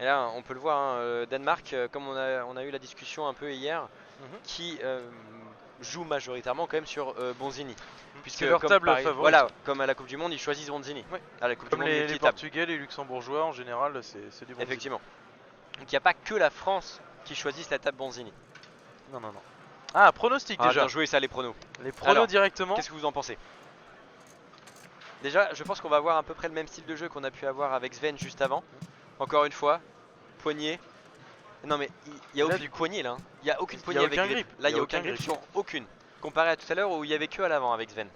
Et là, on peut le voir, hein, Danemark, comme on a eu la discussion un peu hier, qui joue majoritairement quand même sur Bonzini. Puisque C'est leur comme table Paris, favorite. voilà, comme à la Coupe du Monde, ils choisissent Bonzini. Oui. À la Coupe Comme du Monde les multi-table. Portugais, les Luxembourgeois en général, c'est du bon. Effectivement. Donc il n'y a pas que la France qui choisisse la table Bonzini. Non, non, non. Ah, pronostic Ah, déjà. bien joué ça, les pronos. Les pronos Alors, directement. Qu'est-ce que vous en pensez? Déjà, je pense qu'on va avoir à peu près le même style de jeu qu'on a pu avoir avec Sven juste avant. Encore une fois, poignée. Non mais il n'y a aucune poignée là. Il n'y a aucune poignée avec grip. Là il n'y a aucun grip sur aucune. Comparé à tout à l'heure où il y avait que à l'avant avec Sven.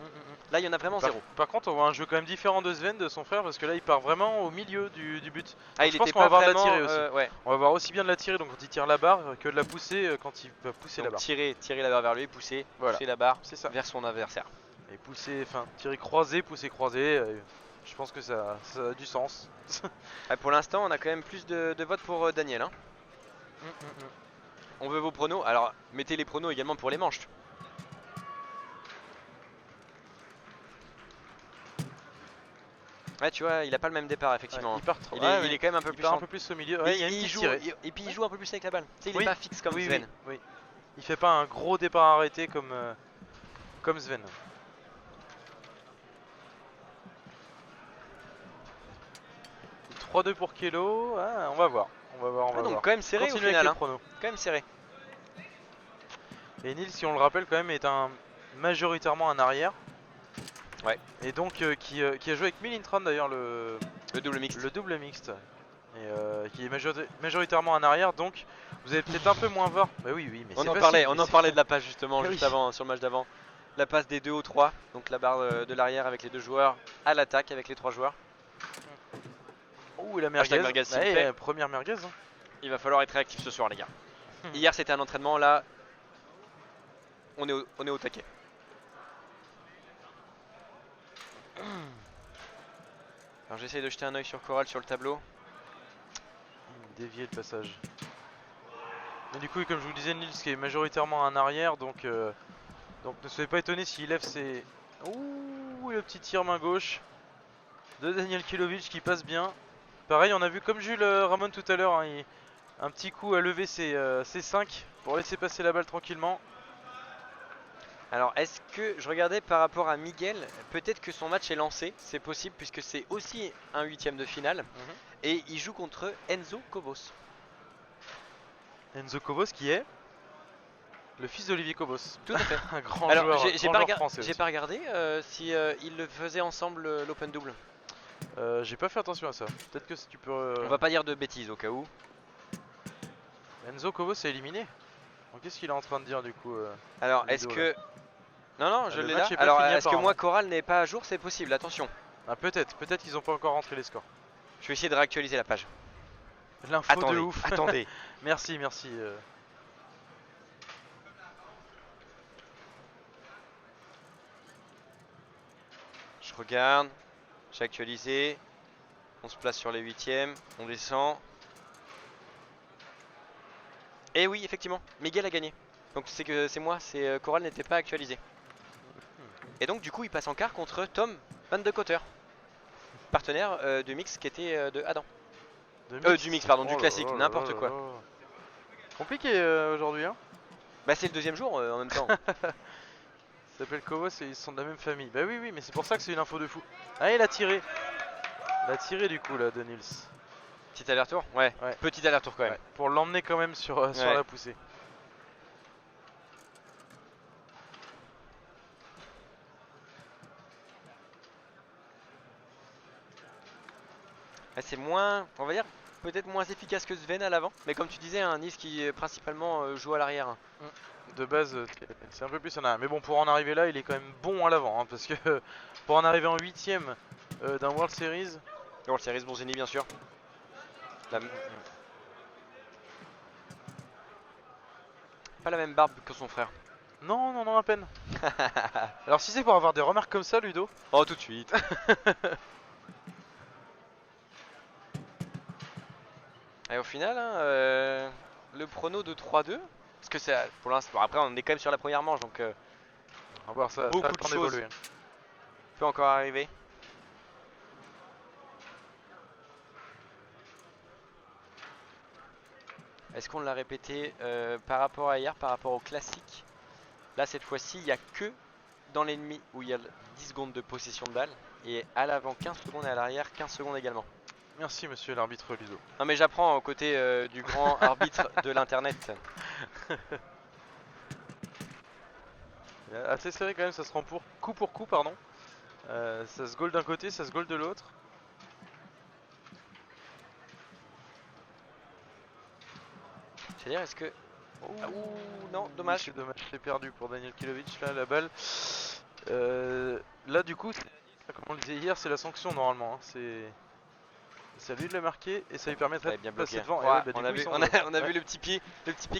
Là il y en a vraiment zéro. Par contre, on voit un jeu quand même différent de Sven, de son frère, parce que là il part vraiment au milieu du but. Ah, Donc, je pense qu'on va voir de la tirer aussi. ouais. On va voir aussi bien de la tirer donc quand il tire la barre que de la pousser quand il va pousser Donc, la barre. Tirer la barre vers lui, pousser la barre vers son adversaire. Et pousser, enfin tirer croisé, pousser croisé. Je pense que ça a du sens. Pour l'instant, on a quand même plus de votes pour Daniel. Hein. On veut vos pronos. Alors, mettez les pronos également pour les manches. Ouais, tu vois, il a pas le même départ effectivement. Ouais, il est quand même un peu un peu plus au milieu. Ouais, et puis il joue un peu plus avec la balle. Tu sais, il est pas fixe comme Sven. Oui. Il fait pas un gros départ arrêté comme Sven. « 3-2 pour Kelo, ah, on va voir. Donc quand même serré au final. Quand même serré. Et Nils, si on le rappelle, quand même est majoritairement un arrière. Ouais. Et donc qui a joué avec Milintron d'ailleurs le double mixte. Le double mixte. Et qui est majoritairement un arrière, donc vous allez peut-être un peu moins voir. Bah oui, mais on en parlait de la passe justement juste avant, sur le match d'avant. La passe des 2 au 3, donc la barre de l'arrière avec les 2 joueurs à l'attaque avec les 3 joueurs. Ouh, la merguez. Première merguez. Hein. Il va falloir être réactif ce soir les gars. Hier c'était un entraînement, là on est au taquet. Alors j'essaye de jeter un oeil sur Coral sur le tableau. Dévier le passage. Mais du coup, comme je vous disais, Nils qui est majoritairement un arrière, donc ne soyez pas étonné s'il lève ses... Ouh, le petit tir main gauche de Daniel Kilovic qui passe bien. Pareil, on a vu comme Jules Ramon tout à l'heure, hein, un petit coup à lever ses 5 pour laisser passer la balle tranquillement. Alors est-ce que, je regardais par rapport à Miguel, peut-être que son match est lancé, c'est possible puisque c'est aussi un 8ème de finale. Et il joue contre Enzo Cobos. Enzo Cobos qui est le fils d'Olivier Cobos. Tout à fait. Un grand joueur français. J'ai pas regardé si ils le faisaient ensemble l'open double. J'ai pas fait attention à ça. Peut-être que si tu peux... On va pas dire de bêtises au cas où. Enzo Cobos est éliminé. Qu'est-ce qu'il est en train de dire du coup Alors est-ce que... Là. Non, je l'ai là. Alors est-ce que moi Coral n'est pas à jour? C'est possible, attention. Ah peut-être qu'ils ont pas encore rentré les scores. Je vais essayer de réactualiser la page. L'info de ouf. Attendez. Merci. Je regarde. J'ai actualisé. On se place sur les 8ème. On descend. Et oui, effectivement, Miguel a gagné. Donc c'est moi, Coral n'était pas actualisé. Et donc du coup il passe en quart contre Tom Van de Cotter, partenaire du mix qui était de Adam. Du mix pardon, du classique, n'importe quoi. Compliqué aujourd'hui hein. Bah c'est le 2ème jour en même temps. Il s'appelle Kovos et ils sont de la même famille. Bah oui mais c'est pour ça que c'est une info de fou. Ah il a tiré. Il a tiré du coup là de Nils. Petit aller-retour, ouais. Petit aller-retour quand même. Pour l'emmener quand même sur la poussée. C'est moins, on va dire, peut-être moins efficace que Sven à l'avant. Mais comme tu disais, un Nice qui principalement joue à l'arrière. De base, c'est un peu plus en arrière. Mais bon, pour en arriver là, il est quand même bon à l'avant. Hein, parce que pour en arriver en 8ème d'un World Series... World Series Bonzini bien sûr. Pas la même barbe que son frère. Non, à peine. Alors si c'est pour avoir des remarques comme ça, Ludo... Oh, tout de suite. Et au final, hein, le prono de 3-2, parce que c'est pour l'instant, après on est quand même sur la première manche, donc on va voir ça, beaucoup de choses peut encore arriver. est-ce qu'on l'a répété par rapport à hier, par rapport au classique? Là cette fois-ci il n'y a que dans l'ennemi où il y a 10 secondes de possession de balle et à l'avant 15 secondes et à l'arrière 15 secondes également. Merci monsieur l'arbitre Ludo. Non mais j'apprends aux côtés du grand arbitre de l'internet. Assez serré quand même, ça se rend pour coup pardon. Ça se goal d'un côté, ça se goal de l'autre. C'est-à-dire est-ce que... Ouh, non, dommage. C'est dommage, c'est perdu pour Daniel Kilovic là, la balle. Là du coup, comme on le disait hier, c'est la sanction normalement. Hein. C'est à lui de le marquer et ça lui permettrait Ouais, bien de passer bloqué. devant. Ouais, Et on a vu le petit pied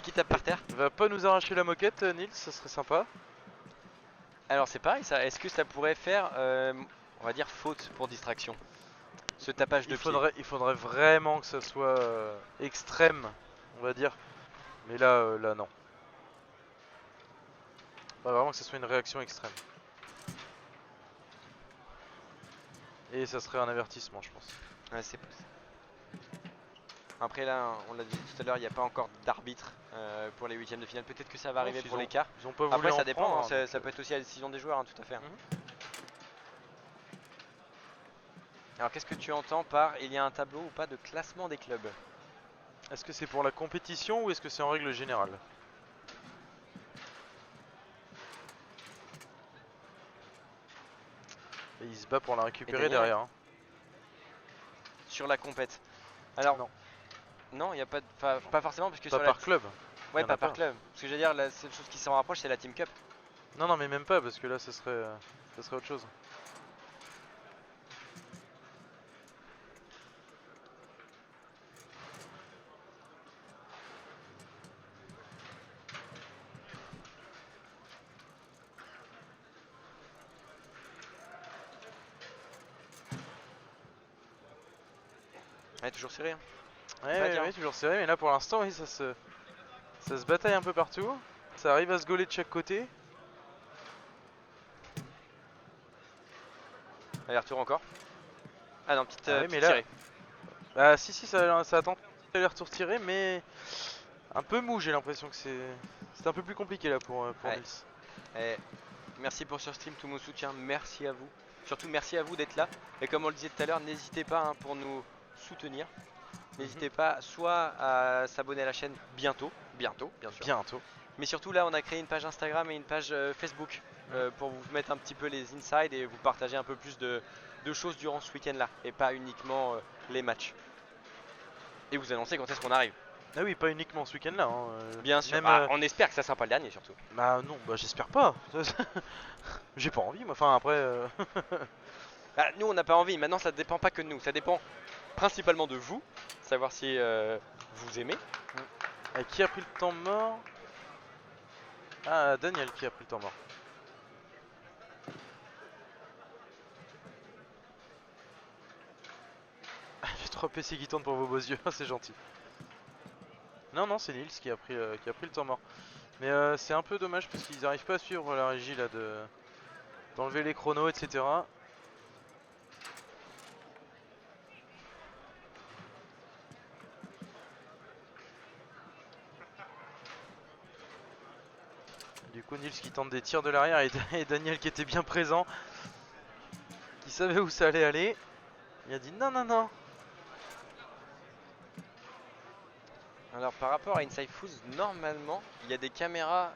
qui tape par terre. Il va pas nous arracher la moquette, Nils, ça serait sympa. Alors c'est pareil, ça. Est-ce que ça pourrait faire, on va dire, faute pour distraction? Ce tapage de pied. Il faudrait vraiment que ça soit extrême, on va dire. Mais là, là non. Bah, vraiment que ça soit une réaction extrême. Et ça serait un avertissement, je pense. Ouais, c'est possible. Après là, on l'a dit tout à l'heure, il n'y a pas encore d'arbitre pour les huitièmes de finale. Peut-être que ça va arriver pour les quarts. Ils ont pas voulu Après ça en dépend, prendre, hein, ça peut être aussi à la décision des joueurs, hein, tout à fait. Alors qu'est-ce que tu entends par il y a un tableau ou pas de classement des clubs? Est-ce que c'est pour la compétition ou est-ce que c'est en règle générale? Et il se bat pour la récupérer derrière. Hein. Sur la compète. Alors non. Non, il n'y a pas de... pas forcément parce que pas sur par club. Ouais, pas par club. Parce que j'allais dire, la seule chose qui s'en rapproche, c'est la Team Cup. Non, non, mais même pas, parce que là, ça serait autre chose. Ouais, toujours serré. Hein. Ouais, toujours serré, mais là pour l'instant, oui, ça se bataille un peu partout. Ça arrive à se gauler de chaque côté. Allez, retour encore. Ah non, petite, mais petite là... tirée. Bah si, ça attend un petit aller-retour tiré, mais un peu mou, j'ai l'impression que c'est un peu plus compliqué là pour ouais. Nils. Merci pour ce stream, tout mon soutien, merci à vous. Surtout merci à vous d'être là. Et comme on le disait tout à l'heure, n'hésitez pas hein, pour nous soutenir. N'hésitez pas soit à s'abonner à la chaîne bientôt, bien sûr. Bientôt. Mais surtout là, on a créé une page Instagram et une page Facebook pour vous mettre un petit peu les insides et vous partager un peu plus de choses durant ce week-end là et pas uniquement les matchs. Et vous annoncer quand est-ce qu'on arrive. Ah oui, pas uniquement ce week-end là. Hein. Bien sûr, même, on espère que ça sera pas le dernier surtout. Bah non, bah j'espère pas. J'ai pas envie, moi. Enfin après. Bah, nous on n'a pas envie, maintenant ça dépend pas que de nous, ça dépend principalement de vous, savoir si vous aimez. Qui a pris le temps mort? Ah, Daniel qui a pris le temps mort. J'ai 3 PC qui tournent pour vos beaux yeux, c'est gentil. Non, non, c'est Nils qui a pris le temps mort. Mais c'est un peu dommage parce qu'ils n'arrivent pas à suivre la régie là d'enlever les chronos, etc. Du coup, Nils qui tente des tirs de l'arrière et Daniel qui était bien présent, qui savait où ça allait aller. Il a dit non, non, non. Alors par rapport à Inside Foods, normalement il y a des caméras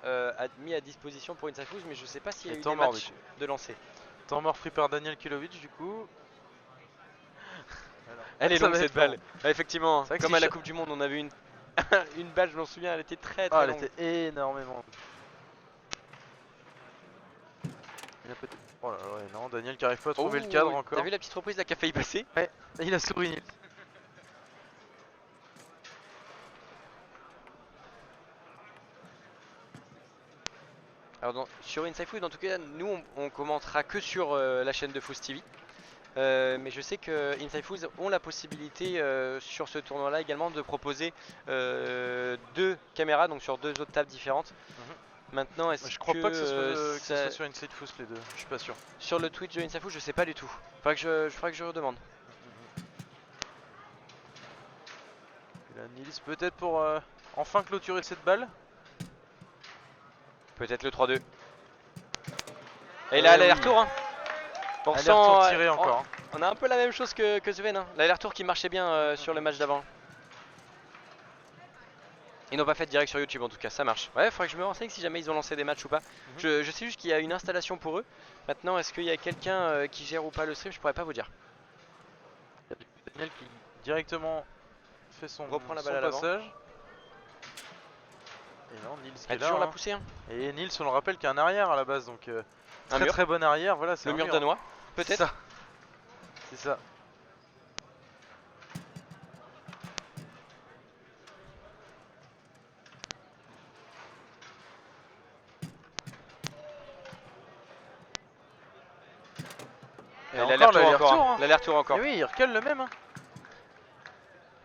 mis à disposition pour Inside Foods, mais je sais pas s'il y a eu des matchs de lancer. Temps mort pris par Daniel Kilovic du coup. Alors, elle est longue cette balle. Ah, effectivement, comme à la Coupe du Monde, on avait une, une balle, je m'en souviens, elle était très longue. Elle était énormément. Il a peut-être... Oh là là, ouais, non, Daniel qui arrive pas à trouver le cadre encore. T'as vu la petite reprise là qui a failli passer? Ouais, il a souri. Alors sur Inside Food, en tout cas, nous on commentera que sur la chaîne de Foods TV. Mais je sais que Inside Foods ont la possibilité sur ce tournoi là également de proposer 2 caméras, donc sur 2 autres tables différentes. Maintenant, est-ce que... Je crois pas que ce soit sur Inside Foods les deux, je suis pas sûr. Sur le Twitch de Inside Foods, je sais pas du tout. Faudra que je redemande. Et là, Nils peut-être pour enfin clôturer cette balle. Peut-être le 3-2. Et là, oui. l'aller-retour. Hein. On Aller-retour ressent, tiré encore. on a un peu la même chose que Sven. Hein. L'aller-retour qui marchait bien sur le match d'avant. Ils n'ont pas fait de direct sur YouTube en tout cas, ça marche. Ouais, faudrait que je me renseigne si jamais ils ont lancé des matchs ou pas. Je sais juste qu'il y a une installation pour eux. Maintenant, est-ce qu'il y a quelqu'un qui gère ou pas le stream? Je pourrais pas vous dire. Il y a Daniel qui directement fait son, Reprend la son balle à l'avant. passage. Et non, Nils qui Elle est a là. toujours la Hein. poussée. Hein. Et Nils, on le rappelle, qui est un arrière à la base, donc Un mur. très bon arrière. Voilà, c'est Le un mur danois, peut-être. C'est ça. Et encore l'aller-retour l'aller-retour, encore. hein. L'aller-retour encore. Et oui, il recale le même. Hein.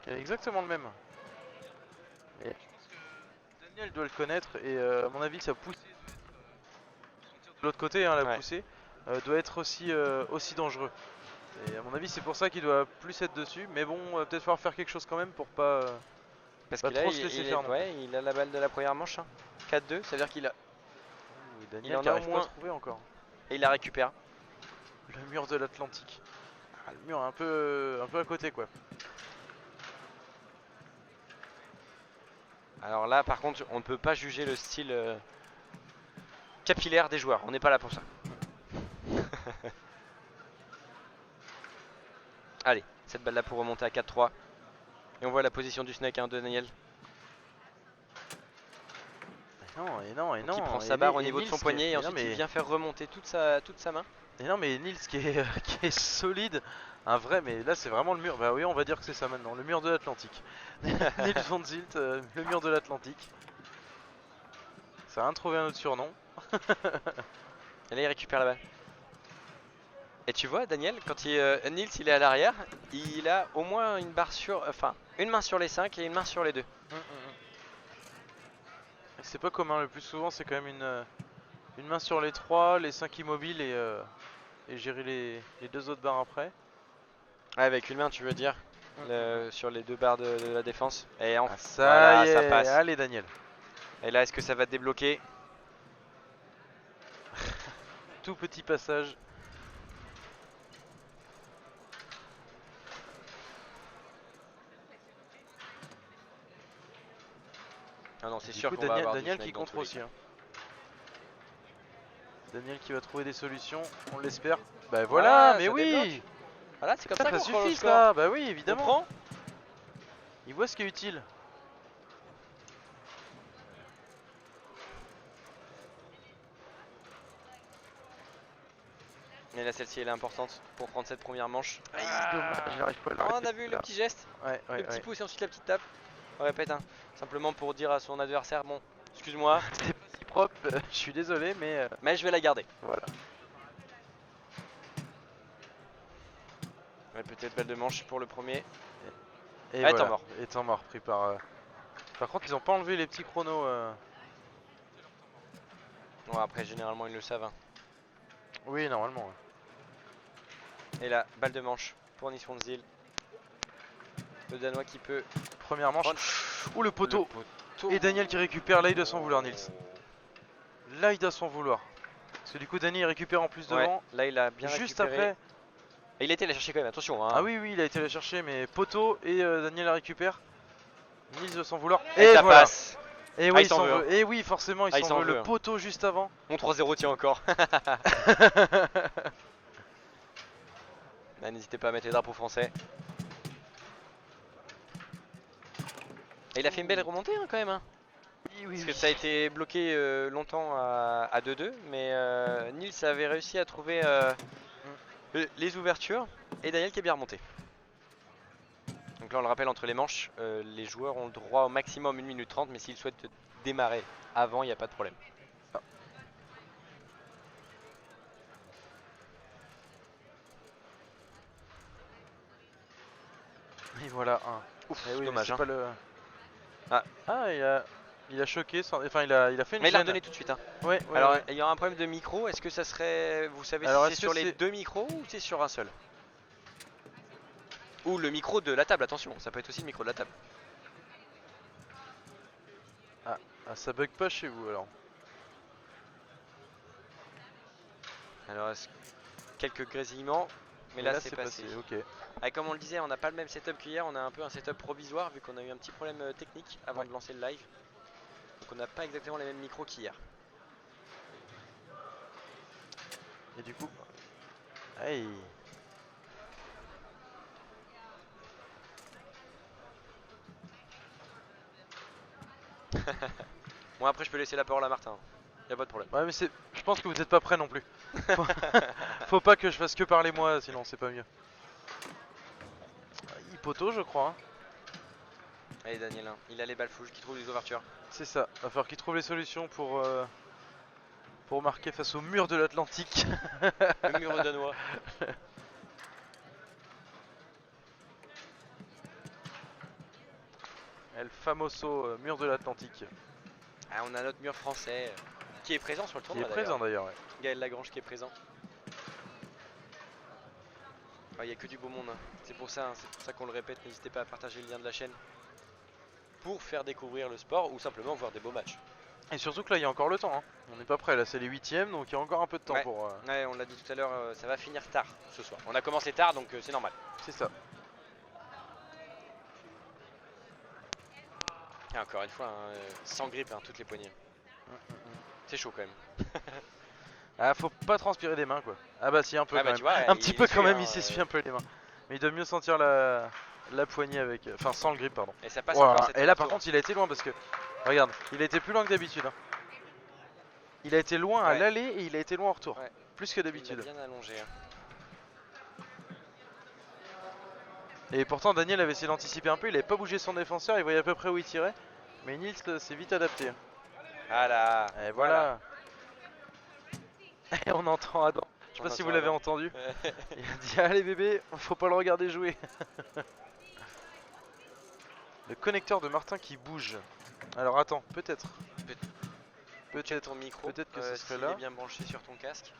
Exactement le même. Et je pense que Daniel doit le connaître et à mon avis sa poussée de l'autre côté, hein, la poussée, doit être aussi dangereux. Et à mon avis c'est pour ça qu'il doit plus être dessus. Mais bon, peut-être falloir faire quelque chose quand même pour pas, Parce pas qu'il trop se laisser faire. il a la balle de la première manche. Hein. 4-2, ça veut dire qu'il a. Et Daniel il en qui a arrive au pas à moins. se trouver encore. Et il la récupère. Le mur de l'Atlantique. Ah, le mur un peu à côté quoi. Alors là, par contre, on ne peut pas juger le style capillaire des joueurs. On n'est pas là pour ça. Allez, cette balle là pour remonter à 4-3. Et on voit la position du snake de Daniel. Et non. Qui prend sa barre au niveau de son poignet et ensuite il vient faire remonter toute sa main. Et non mais Nils qui est solide, un vrai, mais là c'est vraiment le mur, bah oui on va dire que c'est ça maintenant, le mur de l'Atlantique. Nils von Zilt, le mur de l'Atlantique. Ça a rien trouvé un autre surnom. Et là il récupère la balle. Et tu vois Daniel, quand Nils il est à l'arrière, il a au moins une barre sur, enfin une main sur les 5 et une main sur les 2. C'est pas commun, le plus souvent c'est quand même une main sur les 3, les 5 immobiles et gérer les 2 autres barres après. Ouais, avec une main tu veux dire, sur les 2 barres de la défense. Et Ah, voilà, ça ça passe. Allez Daniel. Et là est-ce que ça va débloquer? Tout petit passage. Ah non, c'est sûr qu'on va Daniel, avoir Daniel du qui snake contre dans tous les aussi. cas. Hein. Daniel qui va trouver des solutions, on l'espère. Bah voilà, Ah, mais ça oui débloque. Voilà, c'est comme ça qu'on prend le suffit score. ça, bah oui On évidemment. prend. Il voit ce qui est utile. Mais là celle-ci elle est importante pour prendre cette première manche. Dommage, j'arrive pas à Oh, on l'arrêter, a vu le là. petit geste, Ouais, le petit pouce et ensuite la petite tape. On répète, hein. Simplement pour dire à son adversaire, bon, excuse-moi, C'était pas si propre, je suis désolé, mais mais je vais la garder. voilà. Ouais, peut-être balle de manche pour le premier. Et Ah, voilà. temps mort. Et temps mort pris par. Par contre, ils ont pas enlevé les petits chronos. Bon, après, généralement, ils le savent. Hein. Oui, normalement. Ouais. Et là, balle de manche pour Nils von Ziel. Le Danois qui peut. Première manche. Ouh, le poteau. Et Daniel qui récupère. Là, il doit s'en vouloir, Nils. Là, il doit s'en vouloir. Parce que du coup, Daniel il récupère en plus devant. Ouais, là, il a bien Juste récupéré. après. Et il était allé chercher quand même, attention. Hein. Ah oui, il a été la chercher, mais poteau et Daniel la récupère. Nils doit s'en vouloir. Et ça voilà. passe. Et Ah, oui, il s'en veut. Et oui, forcément, il s'en veut. Le hein. poteau juste avant. Mon 3-0 tient encore. N'hésitez pas à mettre les drapeaux français. Et il a fait une belle remontée hein, quand même. Hein. Oui, Parce que ça a été bloqué longtemps à 2-2. Mais Nils avait réussi à trouver les ouvertures. Et Daniel qui est bien remonté. Donc là on le rappelle entre les manches, les joueurs ont le droit au maximum 1 minute 30. Mais s'ils souhaitent démarrer avant, il n'y a pas de problème. Et voilà un. Ouf, oui, dommage. Hein. Pas le... Ah. Il a choqué, enfin il a fait une Mais il l'a chaîne. donné tout de suite. Hein. Ouais, Alors ouais. il y aura un problème de micro. Est-ce que ça serait, vous savez Alors, si c'est sur les 2 micros ou c'est sur un seul? Ou le micro de la table, attention, ça peut être aussi le micro de la table. Ah, ça bug pas chez vous alors. Alors, quelques grésillements, mais là c'est passé. Ok. Ah, comme on le disait, on n'a pas le même setup qu'hier, on a un peu un setup provisoire vu qu'on a eu un petit problème technique avant de lancer le live. Donc on n'a pas exactement les mêmes micros qu'hier. Et du coup... Hey. Bon, après je peux laisser la parole à Martin. Y'a pas de problème. Ouais mais je pense que vous êtes pas prêts non plus. Faut pas que je fasse que parler moi, sinon c'est pas mieux. Hippoto je crois. Hein. Allez Daniel, hein. Il a les balles flouches qui trouvent les ouvertures. C'est ça, va falloir qu'il trouve les solutions pour marquer face au mur de l'Atlantique. Le mur danois. El famoso mur de l'Atlantique. Ah, on a notre mur français qui est présent sur le Qui tournoi est présent d'ailleurs. Ouais. Gaël Lagrange qui est présent. Il n'y a que du beau monde, hein. C'est pour ça qu'on le répète, n'hésitez pas à partager le lien de la chaîne pour faire découvrir le sport ou simplement voir des beaux matchs. Et surtout que là il y a encore le temps, hein. On n'est pas prêt, là c'est les 8ème donc il y a encore un peu de temps pour... Ouais, on l'a dit tout à l'heure, ça va finir tard ce soir. On a commencé tard donc c'est normal. C'est ça. Et encore une fois, hein, sans grippe, hein, toutes les poignées. C'est chaud quand même. Ah faut pas transpirer des mains quoi. Ah bah si un peu quand même. Tu vois, un petit peu quand même, hein, il s'essuie un peu les mains. Mais il doit mieux sentir la poignée avec... Enfin sans le grip pardon. Et ça passe Voilà. encore cette Et là par tour. contre il a été loin parce que... Regarde, il a été plus loin que d'habitude. Hein. Il a été loin à l'aller et il a été loin au retour. Ouais. Plus que d'habitude. Il a bien allongé. Hein. Et pourtant Daniel avait essayé d'anticiper un peu, il avait pas bougé son défenseur, il voyait à peu près où il tirait. Mais Nils s'est vite adapté. Voilà. Et voilà. Et on entend Adam. Je sais pas si vous l'avez entendu. Il a dit allez bébé, faut pas le regarder jouer. Le connecteur de Martin qui bouge. Alors attends, peut-être. Peut-être ton micro. Peut-être que ce serait là. Il est bien branché sur ton casque.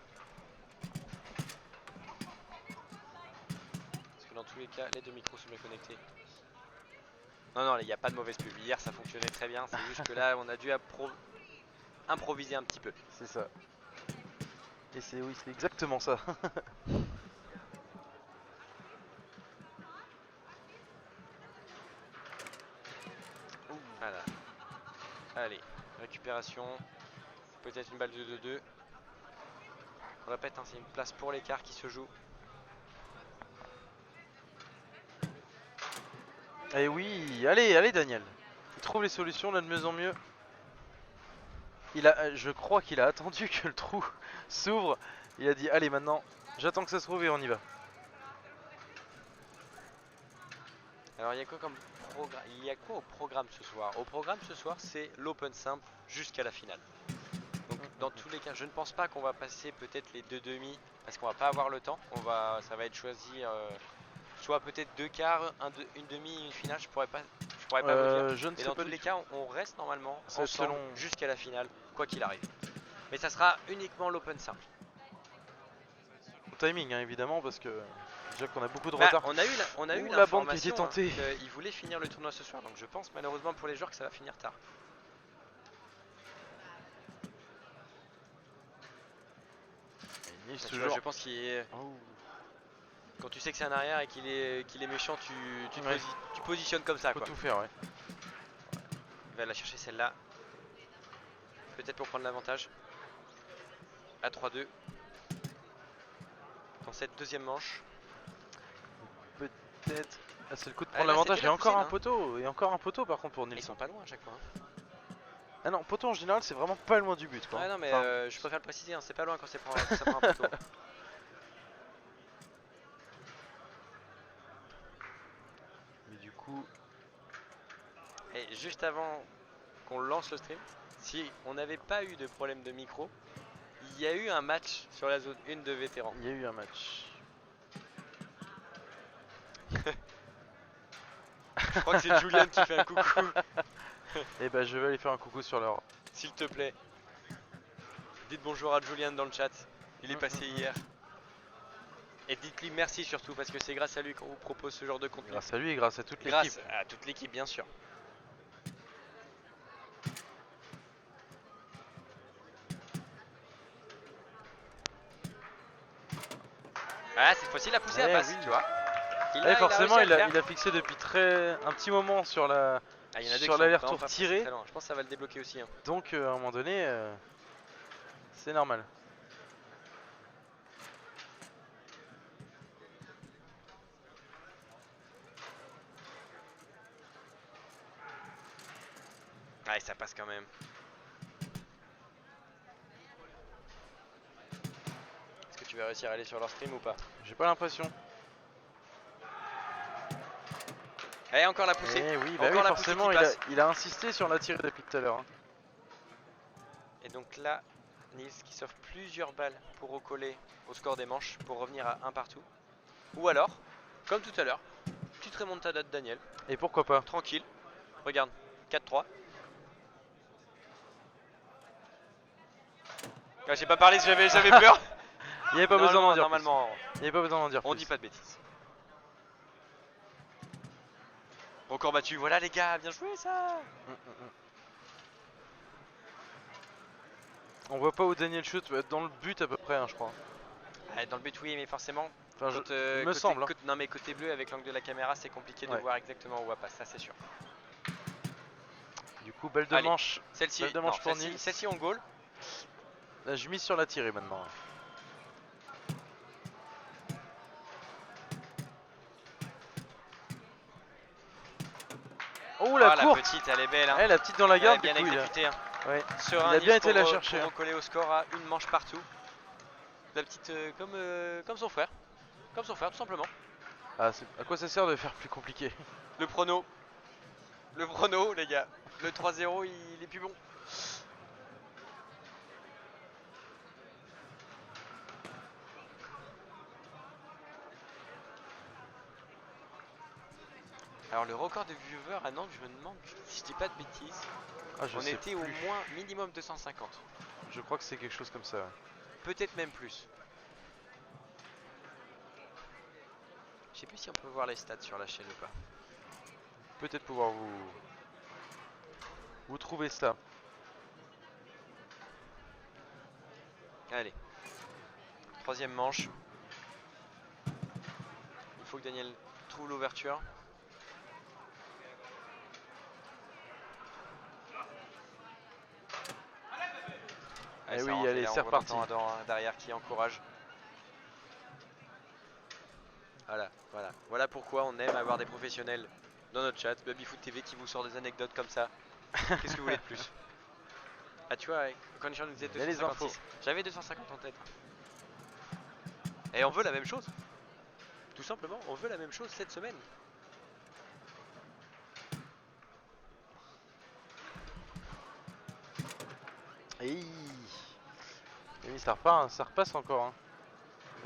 Parce que dans tous les cas, les deux micros sont bien connectés. Non, il n'y a pas de mauvaise pub. Hier, ça fonctionnait très bien. C'est juste que là, on a dû improviser un petit peu. C'est ça. Et c'est exactement ça. Voilà. Allez, récupération. Peut-être une balle de 2-2. On répète, hein, c'est une place pour l'écart qui se joue. Et oui, allez Daniel. Il trouve les solutions là de mieux en mieux. Je crois qu'il a attendu que le trou s'ouvre. Il a dit allez maintenant, j'attends que ça se trouve et on y va. Alors il y a quoi comme programme? Il y a quoi au programme ce soir? Au programme ce soir c'est l'Open simple jusqu'à la finale. Donc dans tous les cas, je ne pense pas qu'on va passer peut-être les deux demi parce qu'on va pas avoir le temps. Ça va être choisi soit peut-être deux quarts, une demi, une finale. Je pourrais pas vous dire. Je ne Mais sais dans pas tous les du cas, on reste normalement Ça va être ensemble selon- jusqu'à la finale, quoi qu'il arrive. Mais ça sera uniquement l'Open simple. Au timing hein, évidemment parce que déjà qu'on a beaucoup de Bah, retard. on a eu la bande qui était l'information tentée. qu'ils voulaient finir le tournoi ce soir. Donc je pense malheureusement pour les joueurs que ça va finir tard. Et Nils Tu vois, toujours. je pense qu'il est... Oh. Quand tu sais que c'est un arrière et qu'il est méchant, tu Ouais. positionnes comme ça Faut quoi. tout faire ouais. Il va la chercher celle-là. Peut-être pour prendre l'avantage. À 3-2. Dans cette deuxième manche. Peut-être. Ah, c'est le coup de Ah, prendre là, l'avantage. Il c'était y a la encore un poutine, poteau. Il y a encore un poteau par contre pour Ils Nils. sont pas loin à chaque fois. Hein. Ah non, poteau en général c'est vraiment pas loin du but quoi. Ouais non mais Enfin, je préfère le préciser, hein, c'est pas loin quand ça prend un poteau. Mais du coup. Et juste avant qu'on lance le stream, si on n'avait pas eu de problème de micro, il y a eu un match sur la zone 1 de vétérans. Il y a eu un match. Je crois que c'est Julian qui fait un coucou. Et bah je vais aller faire un coucou sur leur. S'il te plaît. Dites bonjour à Julian dans le chat. Il est passé hier. Et dites-lui merci surtout parce que c'est grâce à lui qu'on vous propose ce genre de contenu. Grâce à lui et grâce à toute l'équipe. Grâce à toute l'équipe bien sûr. Ah, cette fois-ci, il a poussé Eh la passe, oui. tu vois. Forcément, réussi à le il a fixé depuis un petit moment sur la Ah, il y en a deux qui sur sont l'aller-retour vraiment pas passés tiré. très loin. Je pense que ça va le débloquer aussi. Hein. Donc à un moment donné, c'est normal. Ouais, ça passe quand même. Est-ce que tu vas réussir à aller sur leur stream ou pas? J'ai pas l'impression. Eh, encore la poussée. Eh oui, bah Encore oui, la forcément, poussée qui passe. il a insisté sur la tirée depuis tout à l'heure. Hein. Et donc là, Nils qui s'offre plusieurs balles pour recoller au score des manches pour revenir à 1 partout. Ou alors, comme tout à l'heure, petite remontada de Daniel. Et pourquoi pas? Tranquille. Regarde, 4-3. Ah, j'ai pas parlé, j'avais peur. Il n'y avait pas besoin d'en dire Normalement, plus. Il n'y avait pas besoin d'en dire on plus. dit pas de bêtises. Record battu, voilà les gars, bien joué ça. On voit pas où Daniel shoot, dans le but à peu près, hein, je crois. Ah, dans le but, oui, mais forcément. Enfin, Quand, il me semble. Hein. Non, mais côté bleu, avec l'angle de la caméra, c'est compliqué de voir exactement où va passer, ça c'est sûr. Du coup, balle de manche. Celle-ci, celle-ci on goal. Là, je mise sur la tirée maintenant. Oh la courte. La petite, elle est belle. Hein. La petite dans la garde, bien du coup, exécutée. Hein. Ouais. Sur il a bien été la chercher. Pour recoller au score à une manche partout. La petite, comme son frère. Comme son frère, tout simplement. Ah, à quoi ça sert de faire plus compliqué? Le prono. Le prono, les gars. Le 3-0, il est plus bon. Alors le record de viewers à Nantes, je me demande si je dis pas de bêtises. On était au moins minimum 250. Je crois que c'est quelque chose comme ça. Ouais. Peut-être même plus. Je sais plus si on peut voir les stats sur la chaîne ou pas. Peut-être pouvoir vous trouver ça. Allez. Troisième manche. Il faut que Daniel trouve l'ouverture. Et oui, allez, c'est reparti. Derrière qui encourage. Voilà pourquoi on aime avoir des professionnels dans notre chat. Babyfoot TV qui vous sort des anecdotes comme ça. Qu'est-ce que vous voulez de plus? Ah, tu vois, quand nous disait 256, j'avais 250 en tête. Et on veut la même chose. Tout simplement, on veut la même chose cette semaine. Et oui, ça repasse encore. Hein.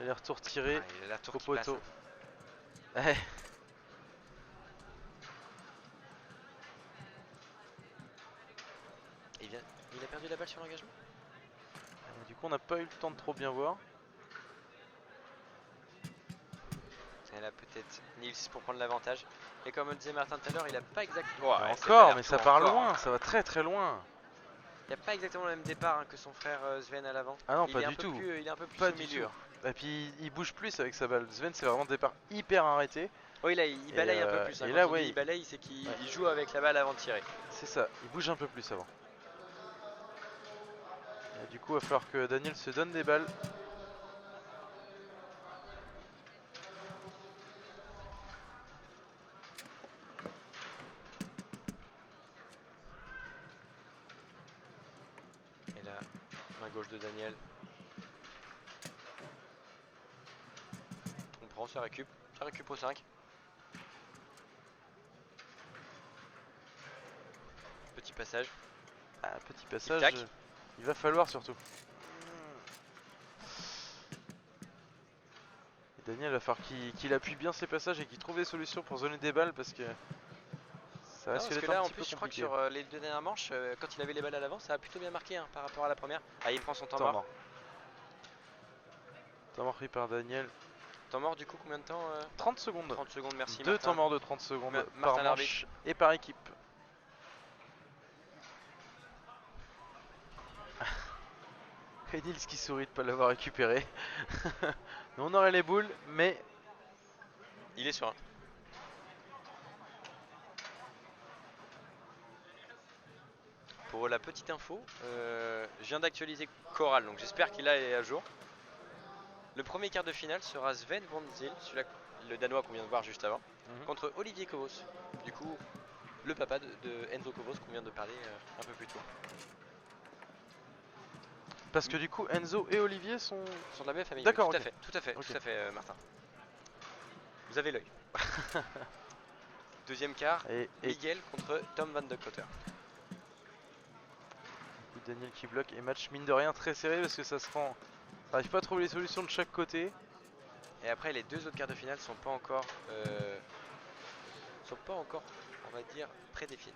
Les retours tirés au poteau. Hein. Il a perdu la balle sur l'engagement. Du coup, on n'a pas eu le temps de trop bien voir. Et là, peut-être Nils pour prendre l'avantage. Et comme le disait Martin tout à l'heure, il a pas exactement. Encore, mais ça part loin, ça va très très loin. Il n'y a pas exactement le même départ que son frère Sven à l'avant. Ah non, pas du tout. Il est un peu plus au milieu. Et puis il bouge plus avec sa balle. Sven, c'est vraiment un départ hyper arrêté. Oui, là, il balaye un peu plus. Et là, ouais, il balaye, c'est qu'il joue avec la balle avant de tirer. C'est ça, il bouge un peu plus avant. Et du coup, il va falloir que Daniel se donne des balles. Et là, main gauche de Daniel. On prend, ça récup au 5. Petit passage. Ah, petit passage. Il va falloir surtout. Et Daniel va falloir qu'il appuie bien ses passages et qu'il trouve des solutions pour zoner des balles parce que ça risque d'être un petit peu compliqué. Je crois que sur les deux dernières manches, quand il avait les balles à l'avant, ça a plutôt bien marqué par rapport à la première. Ah, il prend son temps mort. Temps mort pris par Daniel. Temps mort du coup combien de temps 30 secondes. 30 secondes, merci. Deux temps morts de 30 secondes par Martin manche et par équipe. Et Nils qui sourit de pas l'avoir récupéré. Nous on aurait les boules, mais Il est sur un. Pour la petite info, je viens d'actualiser Coral, donc j'espère qu'il est à jour. Le premier quart de finale sera Sven Van Zyl, le Danois qu'on vient de voir juste avant, contre Olivier Kovos. Du coup, le papa de Enzo Kovos qu'on vient de parler un peu plus tôt. parce que du coup Enzo et Olivier sont Sont de la même famille. D'accord, oui, ok. tout à fait, Ok. tout à fait, Martin. Vous avez l'œil. Deuxième quart, et Miguel contre Tom Van de Cotter. Daniel qui bloque et match mine de rien très serré parce que ça se rend. On n'arrive pas à trouver les solutions de chaque côté. Et après les deux autres quarts de finale sont pas encore, on va dire, prédéfinis.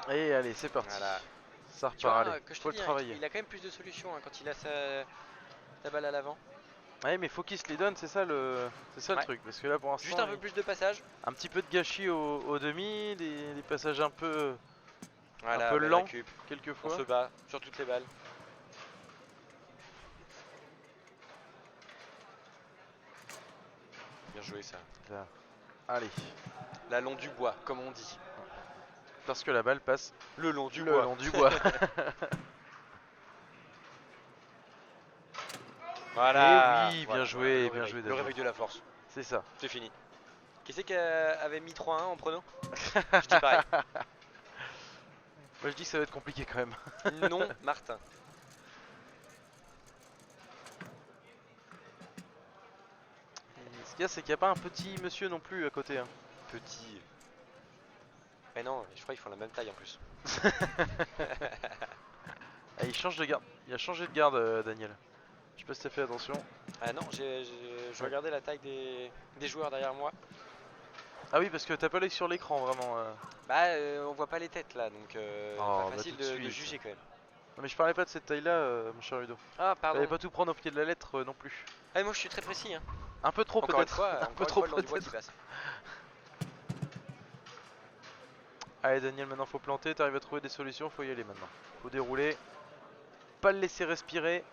Et allez, c'est parti. Voilà. Ça Tu vois, repart, allez, que je te faut le dis, travailler. il a quand même plus de solutions quand il a sa balle à l'avant. Ouais, mais faut qu'il se les donne, c'est ça le truc. Parce que là pour l'instant, Juste un peu plus de passages. un petit peu de gâchis au demi, des passages un peu Voilà, peu belle lent récup. On quelquefois. se bat sur toutes les balles. Bien joué ça. Là. Allez, La long du bois, comme on dit. parce que la balle passe Le long du le bois. long du bois. Voilà. Et oui, bien joué, le bien réveil. joué, Le Daniel. réveil de la force. C'est ça. C'est fini. Qui c'est qui avait mis 3-1 en prono? Je dis pareil. Moi je dis que ça va être compliqué quand même. Non, Martin. Ce qu'il y a, c'est qu'il n'y a pas un petit monsieur non plus à côté. Hein. Petit. Mais non, je crois qu'ils font la même taille en plus. Ah, il change de garde. Il a changé de garde, Daniel. Je sais pas si t'as fait attention. Ah non, je regardais la taille des joueurs derrière moi. Ah oui, parce que t'as pas l'œil sur l'écran vraiment. Bah, on voit pas les têtes là, donc Oh, pas bah, facile tout de de suite. juger quand même. Non, mais je parlais pas de cette taille-là, mon cher Ludo. Ah, pardon. Fallait pas tout prendre au pied de la lettre non plus. Ah, moi je suis très précis. Hein. Un peu trop Encore une peut-être. fois, Un peu encore une trop fois, le long du bois qui peut-être. passe. Allez Daniel, maintenant faut planter, t'arrives à trouver des solutions, faut y aller maintenant. Faut dérouler, pas le laisser respirer.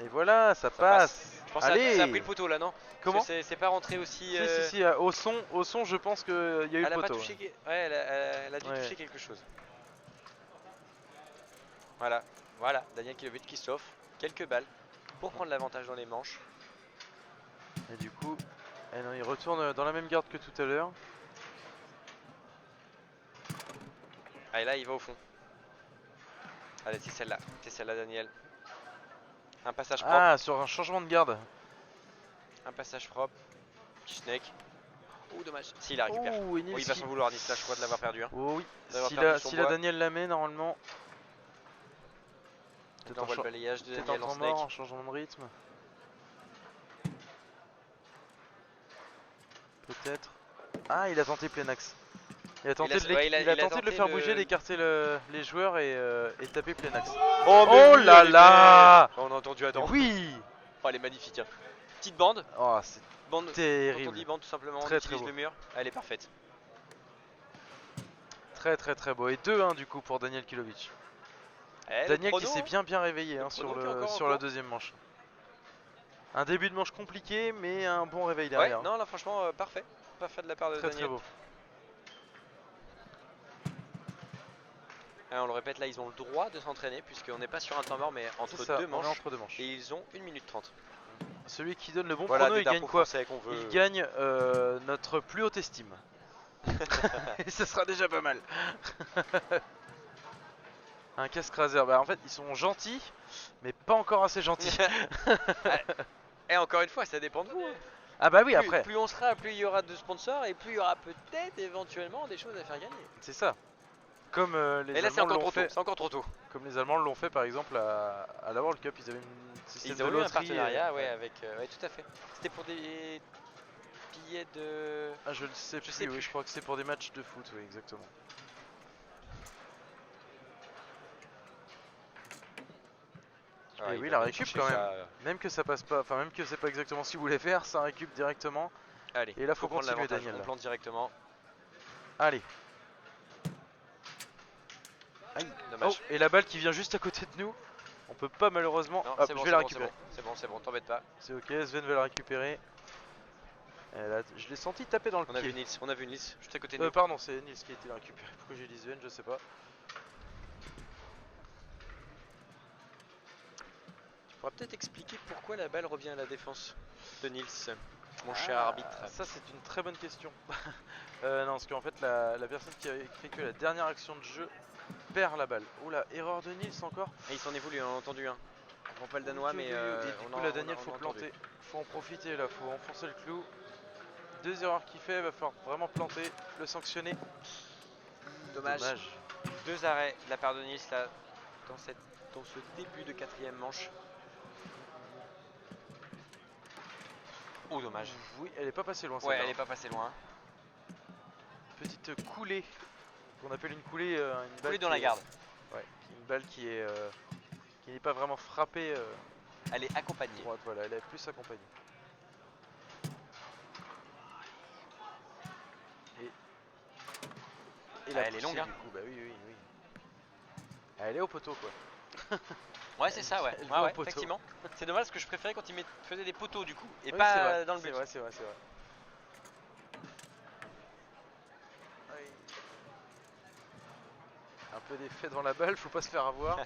Et voilà, ça passe. Je pense Allez. que ça a pris le poteau là, non? Comment? C'est pas rentré aussi. Si, au son je pense qu'il y a eu Elle le a pas poteau. touché. Ouais, elle a dû Ouais. toucher quelque chose. Voilà, voilà, Daniel Kilovic qui s'offre quelques balles pour prendre l'avantage dans les manches. Et du coup, non, il retourne dans la même garde que tout à l'heure. Allez, là il va au fond. Allez, c'est celle-là Daniel. Un passage propre, Ah, sur un changement de garde. un passage propre. Petit snake. Oh dommage, s'il la récupère. Oh, et Oh, il va s'en vouloir Nice là, je crois de l'avoir perdu. Hein. Oh oui, D'avoir si perdu la, son si la bois. Daniel la met normalement. Donc là, on voit le balayage de Peut-être Daniel en en temps snake. mort, en changement de rythme. Peut-être. Ah, il a tenté plein axe. Il a tenté, de le faire bouger, d'écarter les joueurs et taper plein axe. Oh, Oh oui, là elle était- là. Oh, on a entendu Adam. Oui. Oh, elle est magnifique. Hein. Petite bande. Oh, c'est Bande. Quand on terrible. dit bande tout simplement, Très, on très utilise beau. le mur. Elle est parfaite. Très très très beau. Et 2-1 du coup pour Daniel Kilovic. Eh, Daniel le qui prono, s'est bien réveillé Le hein, prono qui est encore en sur la cours. deuxième manche. Un début de manche compliqué mais un bon réveil Ouais, derrière. non là franchement parfait. Parfait de la part de Très Daniel. très beau. On le répète là, ils ont le droit de s'entraîner puisqu'on n'est pas sur un temps mort mais C'est entre ça, deux on est manches. entre deux manches. Et ils ont 1 minute 30. Celui qui donne le bon Voilà, prono, des il gagne drapeaux quoi? français qu'on veut. Il gagne notre plus haute estime. Et ce sera déjà pas mal. Un casque raser. Bah en fait ils sont gentils mais pas encore assez gentils. Et encore une fois, ça dépend de vous. Hein. Ah bah oui Plus, après. plus on sera, plus il y aura de sponsors et plus il y aura peut-être éventuellement des choses à faire gagner. C'est ça. Comme les Et là c'est Allemands encore l'ont trop fait. tôt. C'est encore trop tôt. Comme les Allemands l'ont fait par exemple à la World Cup, ils avaient une système Ils ont de eu un loterie. partenariat, ouais, avec. Ouais, tout à fait. C'était pour des billets de. Ah je le sais Je plus, sais oui, plus. je crois que c'est pour des matchs de foot, oui exactement. Ouais, Et il oui, va la bien récup chercher quand même. ça. Même que ça passe pas, enfin même que c'est pas exactement ce qu'il voulait faire, ça récup directement. Allez, Et là, faut prendre continuer, l'avantage. Daniel, On là. plante directement. Allez. Aïe, Dommage. Oh, et la balle qui vient juste à côté de nous. On peut pas malheureusement. Non, Hop, c'est bon, je vais c'est la bon, récupérer. c'est bon, t'embête pas. C'est ok, Sven va la récupérer. Je l'ai senti taper dans le On a vu pied. Nils, on a vu Nils, juste à côté de nous. Pardon, c'est Nils qui a été récupéré. Pourquoi j'ai dit Sven, je sais pas. Tu pourras peut-être expliquer pourquoi la balle revient à la défense de Nils, mon cher arbitre. Ça, c'est une très bonne question. Non, parce qu'en fait, la personne qui a effectué la dernière action de jeu perd la balle. Oula, erreur de Nils encore. Et il s'en est voulu, on a entendu un. On prend pas le danois, mais Et du on coup, en, la on Daniel, a- on faut a entendu. planter. Faut en profiter là, faut enfoncer le clou. 2 erreurs qu'il fait, va falloir vraiment planter, le sanctionner. Dommage. 2 arrêts de la part de Nils là, dans ce début de 4ème manche. Oh, dommage. Oui, elle est pas passée loin Ouais, celle-là. elle est pas passée loin. Petite coulée, qu'on appelle une coulée, une balle Coulée dans qui la est- garde. Ouais, une balle qui n'est pas vraiment frappée Elle est accompagnée. droite, voilà, elle est plus accompagnée. Et la elle est longue, hein. du coup, bah oui. Elle est au poteau quoi. Ouais, c'est ça, ouais. Elle va au Ouais, poteau. effectivement. C'est dommage parce que je préférais quand il faisait des poteaux du coup, et Oui, c'est pas vrai, dans le but. C'est vrai. Oui. Un peu d'effet dans la balle, faut pas se faire avoir.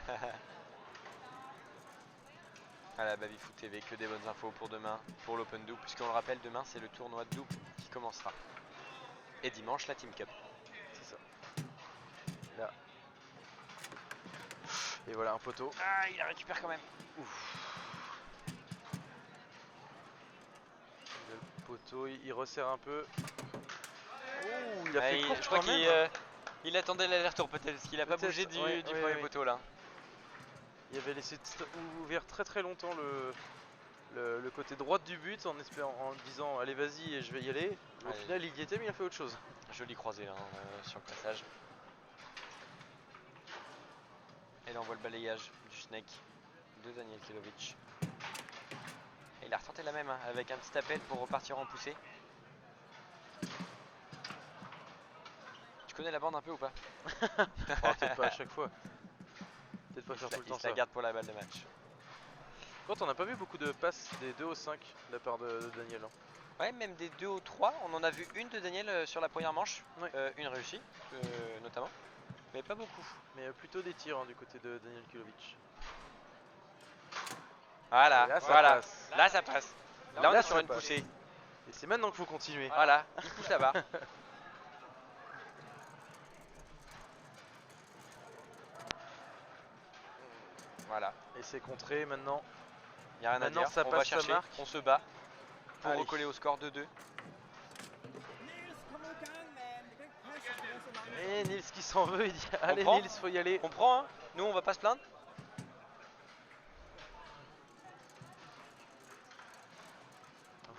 Voilà, Babyfoot TV, que des bonnes infos pour demain, pour l'Open Double, puisqu'on le rappelle, demain c'est le tournoi de double qui commencera. Et dimanche, la Team Cup. C'est ça. Là. Et voilà un poteau. Ah, il la récupère quand même. Ouf. Le poteau, il resserre un peu. Ouh, il a fait courte je crois quand même. qu'il attendait l'aller-retour peut-être, parce qu'il a pas Peut-être, bougé du ouais, premier poteau là. Il avait laissé ouvert très longtemps le côté droite du but en disant allez vas-y et je vais y aller. Au Allez. final il y était mais il a fait autre chose. Joli croisé hein, sur le passage. Et là on voit le balayage du Snake de Daniel Kilovic. Et il a retenté la même hein, avec un petit appel pour repartir en poussée. Tu connais la bande un peu ou pas? Oh, peut-être pas à chaque fois. Peut-être pas faire tout le temps Il se la ça. garde pour la balle de match. Quand on n'a pas vu beaucoup de passes des 2 au 5 de la part de Daniel. Hein. Ouais, même des 2 au 3, on en a vu une de Daniel sur la première manche, Ouais. une réussie notamment, mais pas beaucoup. Mais plutôt des tirs hein, du côté de Daniel Kilovic. Voilà, Et là, ça voilà, passe. là ça passe. Là on Là, est sur ça une passe. poussée. Et c'est maintenant qu'il faut continuer. Voilà, il pousse la barre. Voilà, Et c'est contré maintenant. il n'y a rien à Maintenant, dire, ça on va passe, ça chercher, marque. on se bat pour Allez. recoller au score de 2. Et Nils qui s'en veut, il dit allez prend Nils, faut y aller. On prend, hein, nous on va pas se plaindre.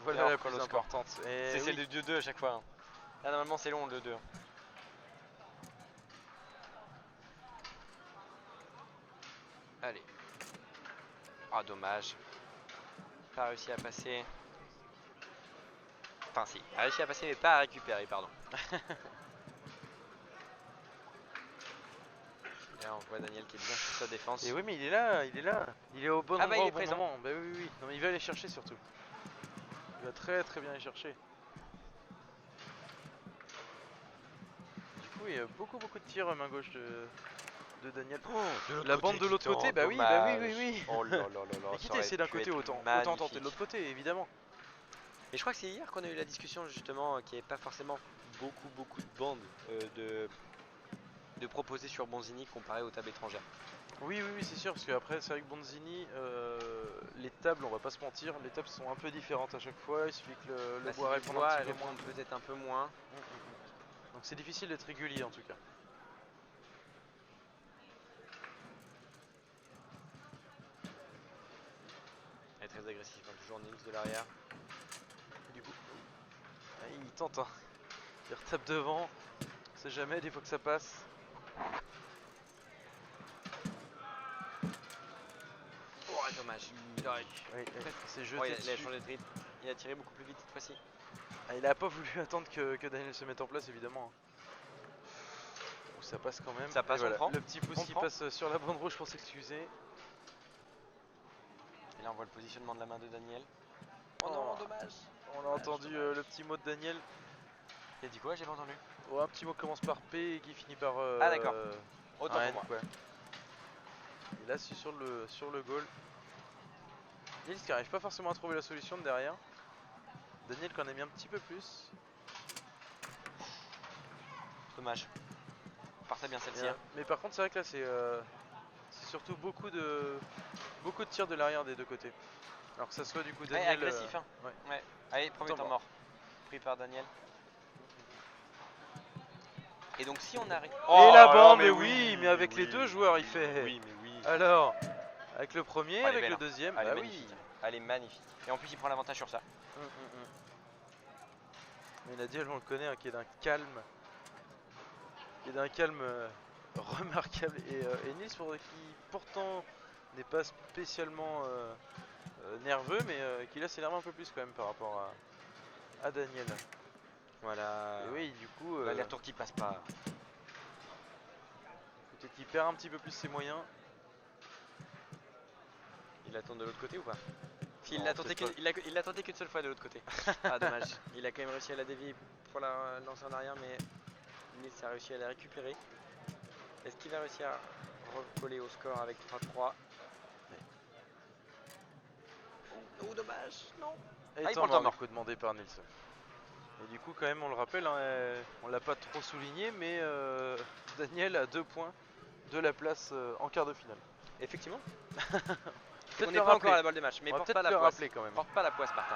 Voilà Alors, la colle plus au score. importante. Et C'est oui. celle du 2-2 à chaque fois. Hein. Là normalement c'est long le 2-2. Allez. Ah dommage. Pas réussi à passer. Enfin si, a réussi à passer mais pas à récupérer, pardon. Là on voit Daniel qui est bien sur sa défense. Et oui mais il est là. Il est au bon Ah bah, endroit il est au bon présent. moment. Bah oui. Non mais il va aller chercher surtout. Il va très bien aller chercher. Du coup il y a beaucoup de tirs main gauche de Daniel. La bande de l'autre côté, bah oui. Oh là là là là. Mais quitte à essayer d'un côté autant tenter de l'autre côté évidemment. Et je crois que c'est hier qu'on a eu la discussion justement qu'il n'y avait pas forcément beaucoup de bandes de proposer sur Bonzini comparé aux tables étrangères. Oui c'est sûr parce qu'après c'est vrai que Bonzini, les tables on va pas se mentir, les tables sont un peu différentes à chaque fois, il suffit que le bois réponde un petit peu moins. Peut-être un peu moins. Donc c'est difficile d'être régulier en tout cas. Elle est très agressif, hein, toujours Nils de l'arrière. Du coup, il tente, hein. Il retape devant, on sait jamais, des fois que ça passe. Oh dommage, il aurait dû. Oui, il s'est jeté Oh, il a dessus. changé de rythme, il a tiré beaucoup plus vite cette fois-ci. Ah, il a pas voulu attendre que Daniel se mette en place évidemment. ça passe quand même. Ça passe, Et voilà, on prend. le petit pouce On qui prend. passe sur la bande rouge pour s'excuser. Et là on voit le positionnement de la main de Daniel. Oh Oh. non, dommage. On a Dommage, entendu dommage. le petit mot de Daniel. Il a dit quoi? J'ai pas entendu. Oh, un petit mot qui commence par P et qui finit par Ah d'accord, autant un pour N, moi. quoi. Et là, c'est sur le goal. Nils qui arrive pas forcément à trouver la solution de derrière. Daniel qui en a mis un petit peu plus. Dommage. Partait bien celle-ci. Hein. Mais par contre, c'est vrai que là, c'est surtout beaucoup de tirs de l'arrière des deux côtés. Alors que ça soit du coup Ouais, Daniel. agressif. Hein. Ouais. Ouais. Allez, premier temps mort. Pris par Daniel. Et donc si on arrive... Et la bande, mais oui, mais avec les deux joueurs, il fait. Oui, mais oui. Alors, avec le premier, Oh, elle est avec belle, le hein. deuxième, Elle est bah oui. magnifique. Elle est magnifique. Et en plus, il prend l'avantage sur ça. Mais Nadiel, on le connaît, hein, qui est d'un calme. Remarquable. Et Nils, qui pourtant n'est pas spécialement nerveux, mais qui là s'énerve un peu plus quand même par rapport à Daniel. Voilà. Et oui, du coup, l'aller-retour qui passe pas. peut-être qu'il perd un petit peu plus ses moyens. Il la tente de l'autre côté ou pas? Si, Non, il l'a tenté qu'une seule fois de l'autre côté. Ah dommage. Il a quand même réussi à la dévier pour la lancer en arrière, mais Nils a réussi à la récupérer. Est-ce qu'il va réussir à recoller au score avec 3-3? Oh dommage, non. Et il temps prend le temps mort, mort. du coup, demandé par Nils. Et du coup, quand même, on le rappelle, hein, on l'a pas trop souligné, mais Daniel a 2 points de la place en quart de finale. Effectivement. Peut-être On n'est pas encore à la balle de match, mais On va porte peut-être pas la le poisse. rappeler quand même. Porte pas la poisse, Martin.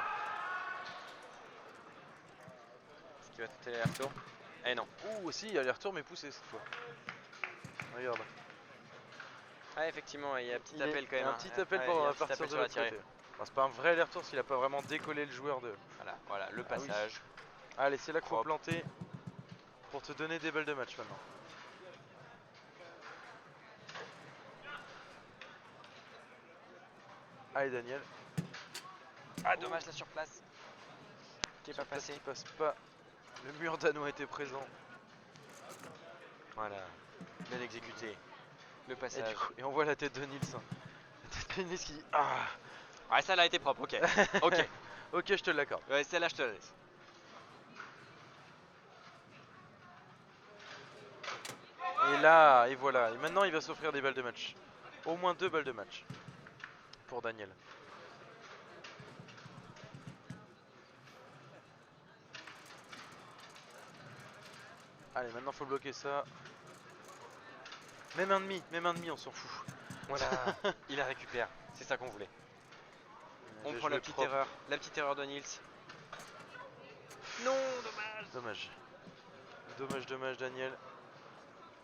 Est-ce qu'il va tenter l'aller-retour? Eh non. Ouh, aussi, il y a les retours, mais poussé cette fois. Regarde. Ah effectivement, il y a un petit Il y a appel quand même. un hein. petit appel Ouais, pour il y a un petit partir appel de sur la l'autre tirée. côté. Enfin, c'est pas un vrai aller-retour s'il a pas vraiment décollé le joueur de. Voilà, le Ah oui. passage. Allez, c'est là qu'il faut Propre. planter pour te donner des balles de match maintenant. Allez, Daniel. Ah dommage la surplace. Qui est pas Surplace passé. qui passe pas. Le mur danois était présent. Voilà. Bien exécuté. Le Et, passage. du coup, et on voit la tête de Nils. Hein. La tête de Nils qui dit ah. Ouais, ça là a été propre, ok. Ok. Ok, je te l'accorde. Ouais, celle-là je te la laisse. Et là, et voilà. Et maintenant, il va s'offrir des balles de match. Au moins 2 balles de match. Pour Daniel. Allez, maintenant, faut bloquer ça. Même un demi, on s'en fout. Voilà. Il la récupère. C'est ça qu'on voulait. On J'ai prend joué la petite propre. erreur. La petite erreur de Nils. Non, dommage. Dommage. Dommage, Daniel.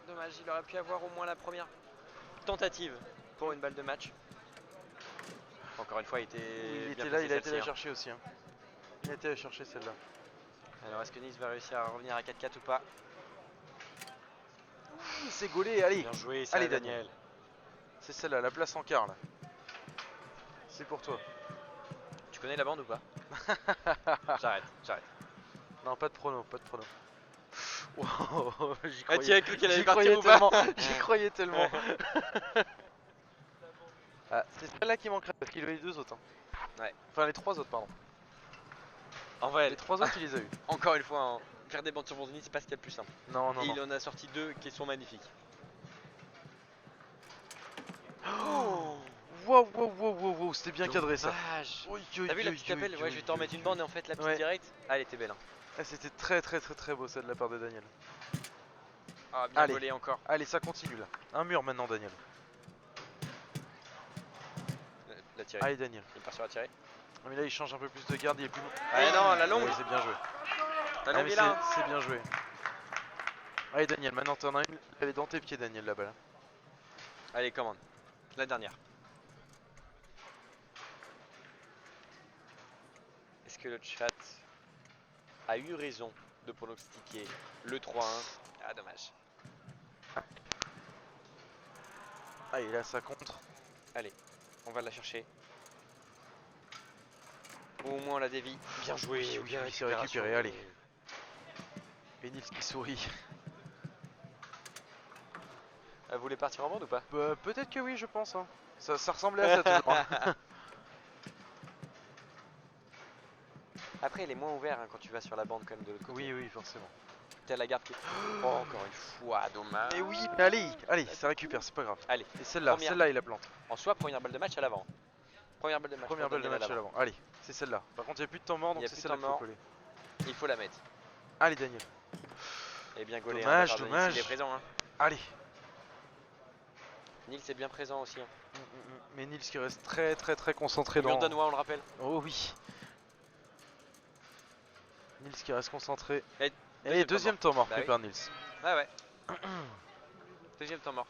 Dommage, il aurait pu avoir au moins la première tentative pour une balle de match. Encore une fois, il était. Il bien était là, placé, il a été la celle-ci, hein. chercher aussi. Hein. Il a été la chercher celle-là. Alors, est-ce que Nice va réussir à revenir à 4-4 ou pas? Il s'est gaulé, allez. Bien joué, ça, Allez, Daniel. C'est celle-là, la place en quart là. C'est pour toi. Tu connais la bande ou pas? J'arrête. Non, pas de prono. Wow, j'y Ah, tu as cru qu'elle allait j'y partir croyais ou pas? tellement. J'y croyais tellement. Ah, c'est celle-là qui manquerait parce qu'il avait les 2 autres. Hein. Ouais. Enfin, les 3 autres, pardon. En vrai, Les 3 autres, il les a eu. encore une fois, hein, faire des bandes sur Bonzini, c'est pas ce qu'il y a de plus simple. Non, Et non. il en a sorti 2 qui sont magnifiques. Wow, c'était bien cadré ça. Dommage. Oui, T'as vu la petite appel? Ouais, je vais t'en mettre une bande et en fait, la petite Ouais. directe, elle était belle. Hein. Ah, c'était très beau ça de la part de Daniel. Ah, bien Allez. volé encore. Allez, ça continue là. Un mur maintenant, Daniel. La tirée. Allez, Daniel. Il part sur la tirée. Ah, mais là, il change un peu plus de garde, il est plus long. Ah non, la longue. Ouais, c'est bien joué. La Ah, longue mais est là. Hein. c'est bien joué. Allez, Daniel, maintenant t'en as une. Elle est dans tes pieds, Daniel, la balle. Allez, commande. La dernière. Est-ce que le chat a eu raison de pronostiquer le 3-1? Ah, dommage. Allez, là, ça contre. Allez, on va la chercher. Au moins on la dévie. Bien joué, Oui, bien c'est récupéré, récupéré, allez. Et Nils qui sourit. Elle voulait partir en bande ou pas? Bah, peut-être que oui, je pense. Hein. Ça ressemblait à ça toujours. Après, il est moins ouvert hein, quand tu vas sur la bande quand même de l'autre côté. Oui, oui, forcément. T'as la garde qui. Oh, encore une fois, dommage. Mais oui, mais allez, ça récupère, c'est pas grave. Allez, Et celle-là, première. celle-là, il la plante. En soi, première balle de match à l'avant. Première balle de match. Première pour balle de Daniel match à l'avant. Allez, c'est celle-là. Par contre, il n'y a plus de temps mort, Il y donc a c'est plus de celle-là temps qu'il faut mort. coller. Il faut la mettre. Allez, Daniel. Et bien gaulé. Dommage, hein, de la part de dommage. Nils, il est présent. Hein. Allez. Nils est bien présent aussi. Hein. Mais Nils qui reste très concentré Mur dans... danois, on le rappelle. Oh oui. Nils qui reste concentré. Et Et deuxième temps mort Bah pris oui. par Nils. Ah ouais. Deuxième temps mort.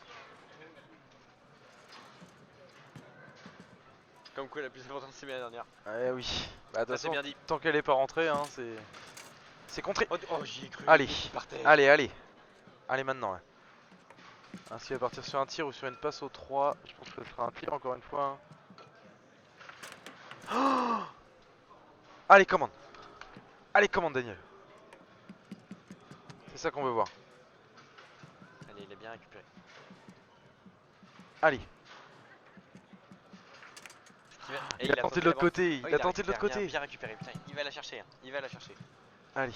Comme quoi la plus importante c'est bien la dernière. Eh oui. Bah, de toute Ça c'est façon, bien dit. tant qu'elle est pas rentrée, hein, c'est contré. Oh j'y ai cru. Allez. Il partait. Allez. Allez maintenant. Ouais. Ainsi, il va partir sur un tir ou sur une passe au 3. Je pense que ce sera un tir encore une fois. Hein. Oh allez, commande. Allez, commande, Daniel. C'est ça qu'on veut voir. Allez, il est bien récupéré. Allez. Et Il a tenté de l'autre côté. Oh, Il a tenté de l'autre récupéré, côté. bien récupéré. Putain, il va la chercher. Hein. Il va la chercher. Allez.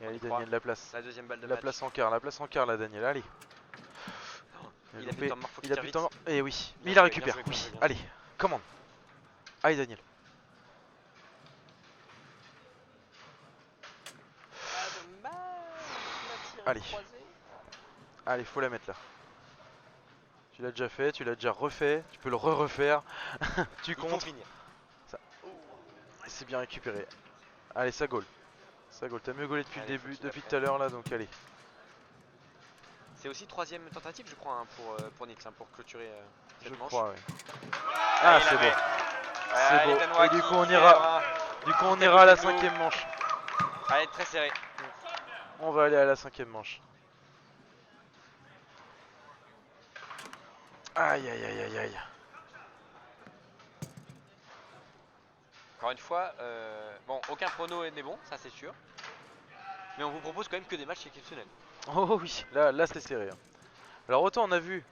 Et allez, Daniel, la place. La deuxième balle de La match. place en quart, là, Daniel. Allez. Il a plus de temps mort, faut qu'il Il a tire plus de vite. temps mort. Et oui. Bien Mais il la joué, récupère. bien joué, Oui. bien joué. Allez. Commande. Allez, Daniel. Ah, dommage. Il a tiré Allez. croisé. Allez, faut la mettre là. Tu l'as déjà fait, tu l'as déjà refait, tu peux le refaire. Tu Il faut comptes. finir. C'est bien récupéré. Allez, ça goal. Ça goal. T'as mieux gaulé depuis Allez, le faut début, qu'il la depuis fasse. tout à l'heure là, donc allez. C'est aussi troisième tentative, je crois, hein, pour Nix, hein, pour clôturer cette Je manche. crois, ouais. Ah, Ah, c'est beau. C'est beau. beau. Et du coup, on ira. Du coup, on ira à la cinquième manche. Allez, très serré. On va aller à la cinquième manche. Aïe, aïe, aïe, aïe, aïe. Encore une fois, bon, aucun prono n'est bon, ça c'est sûr. Mais on vous propose quand même que des matchs exceptionnels. Oh oui, là c'est serré. Hein. Alors autant on a vu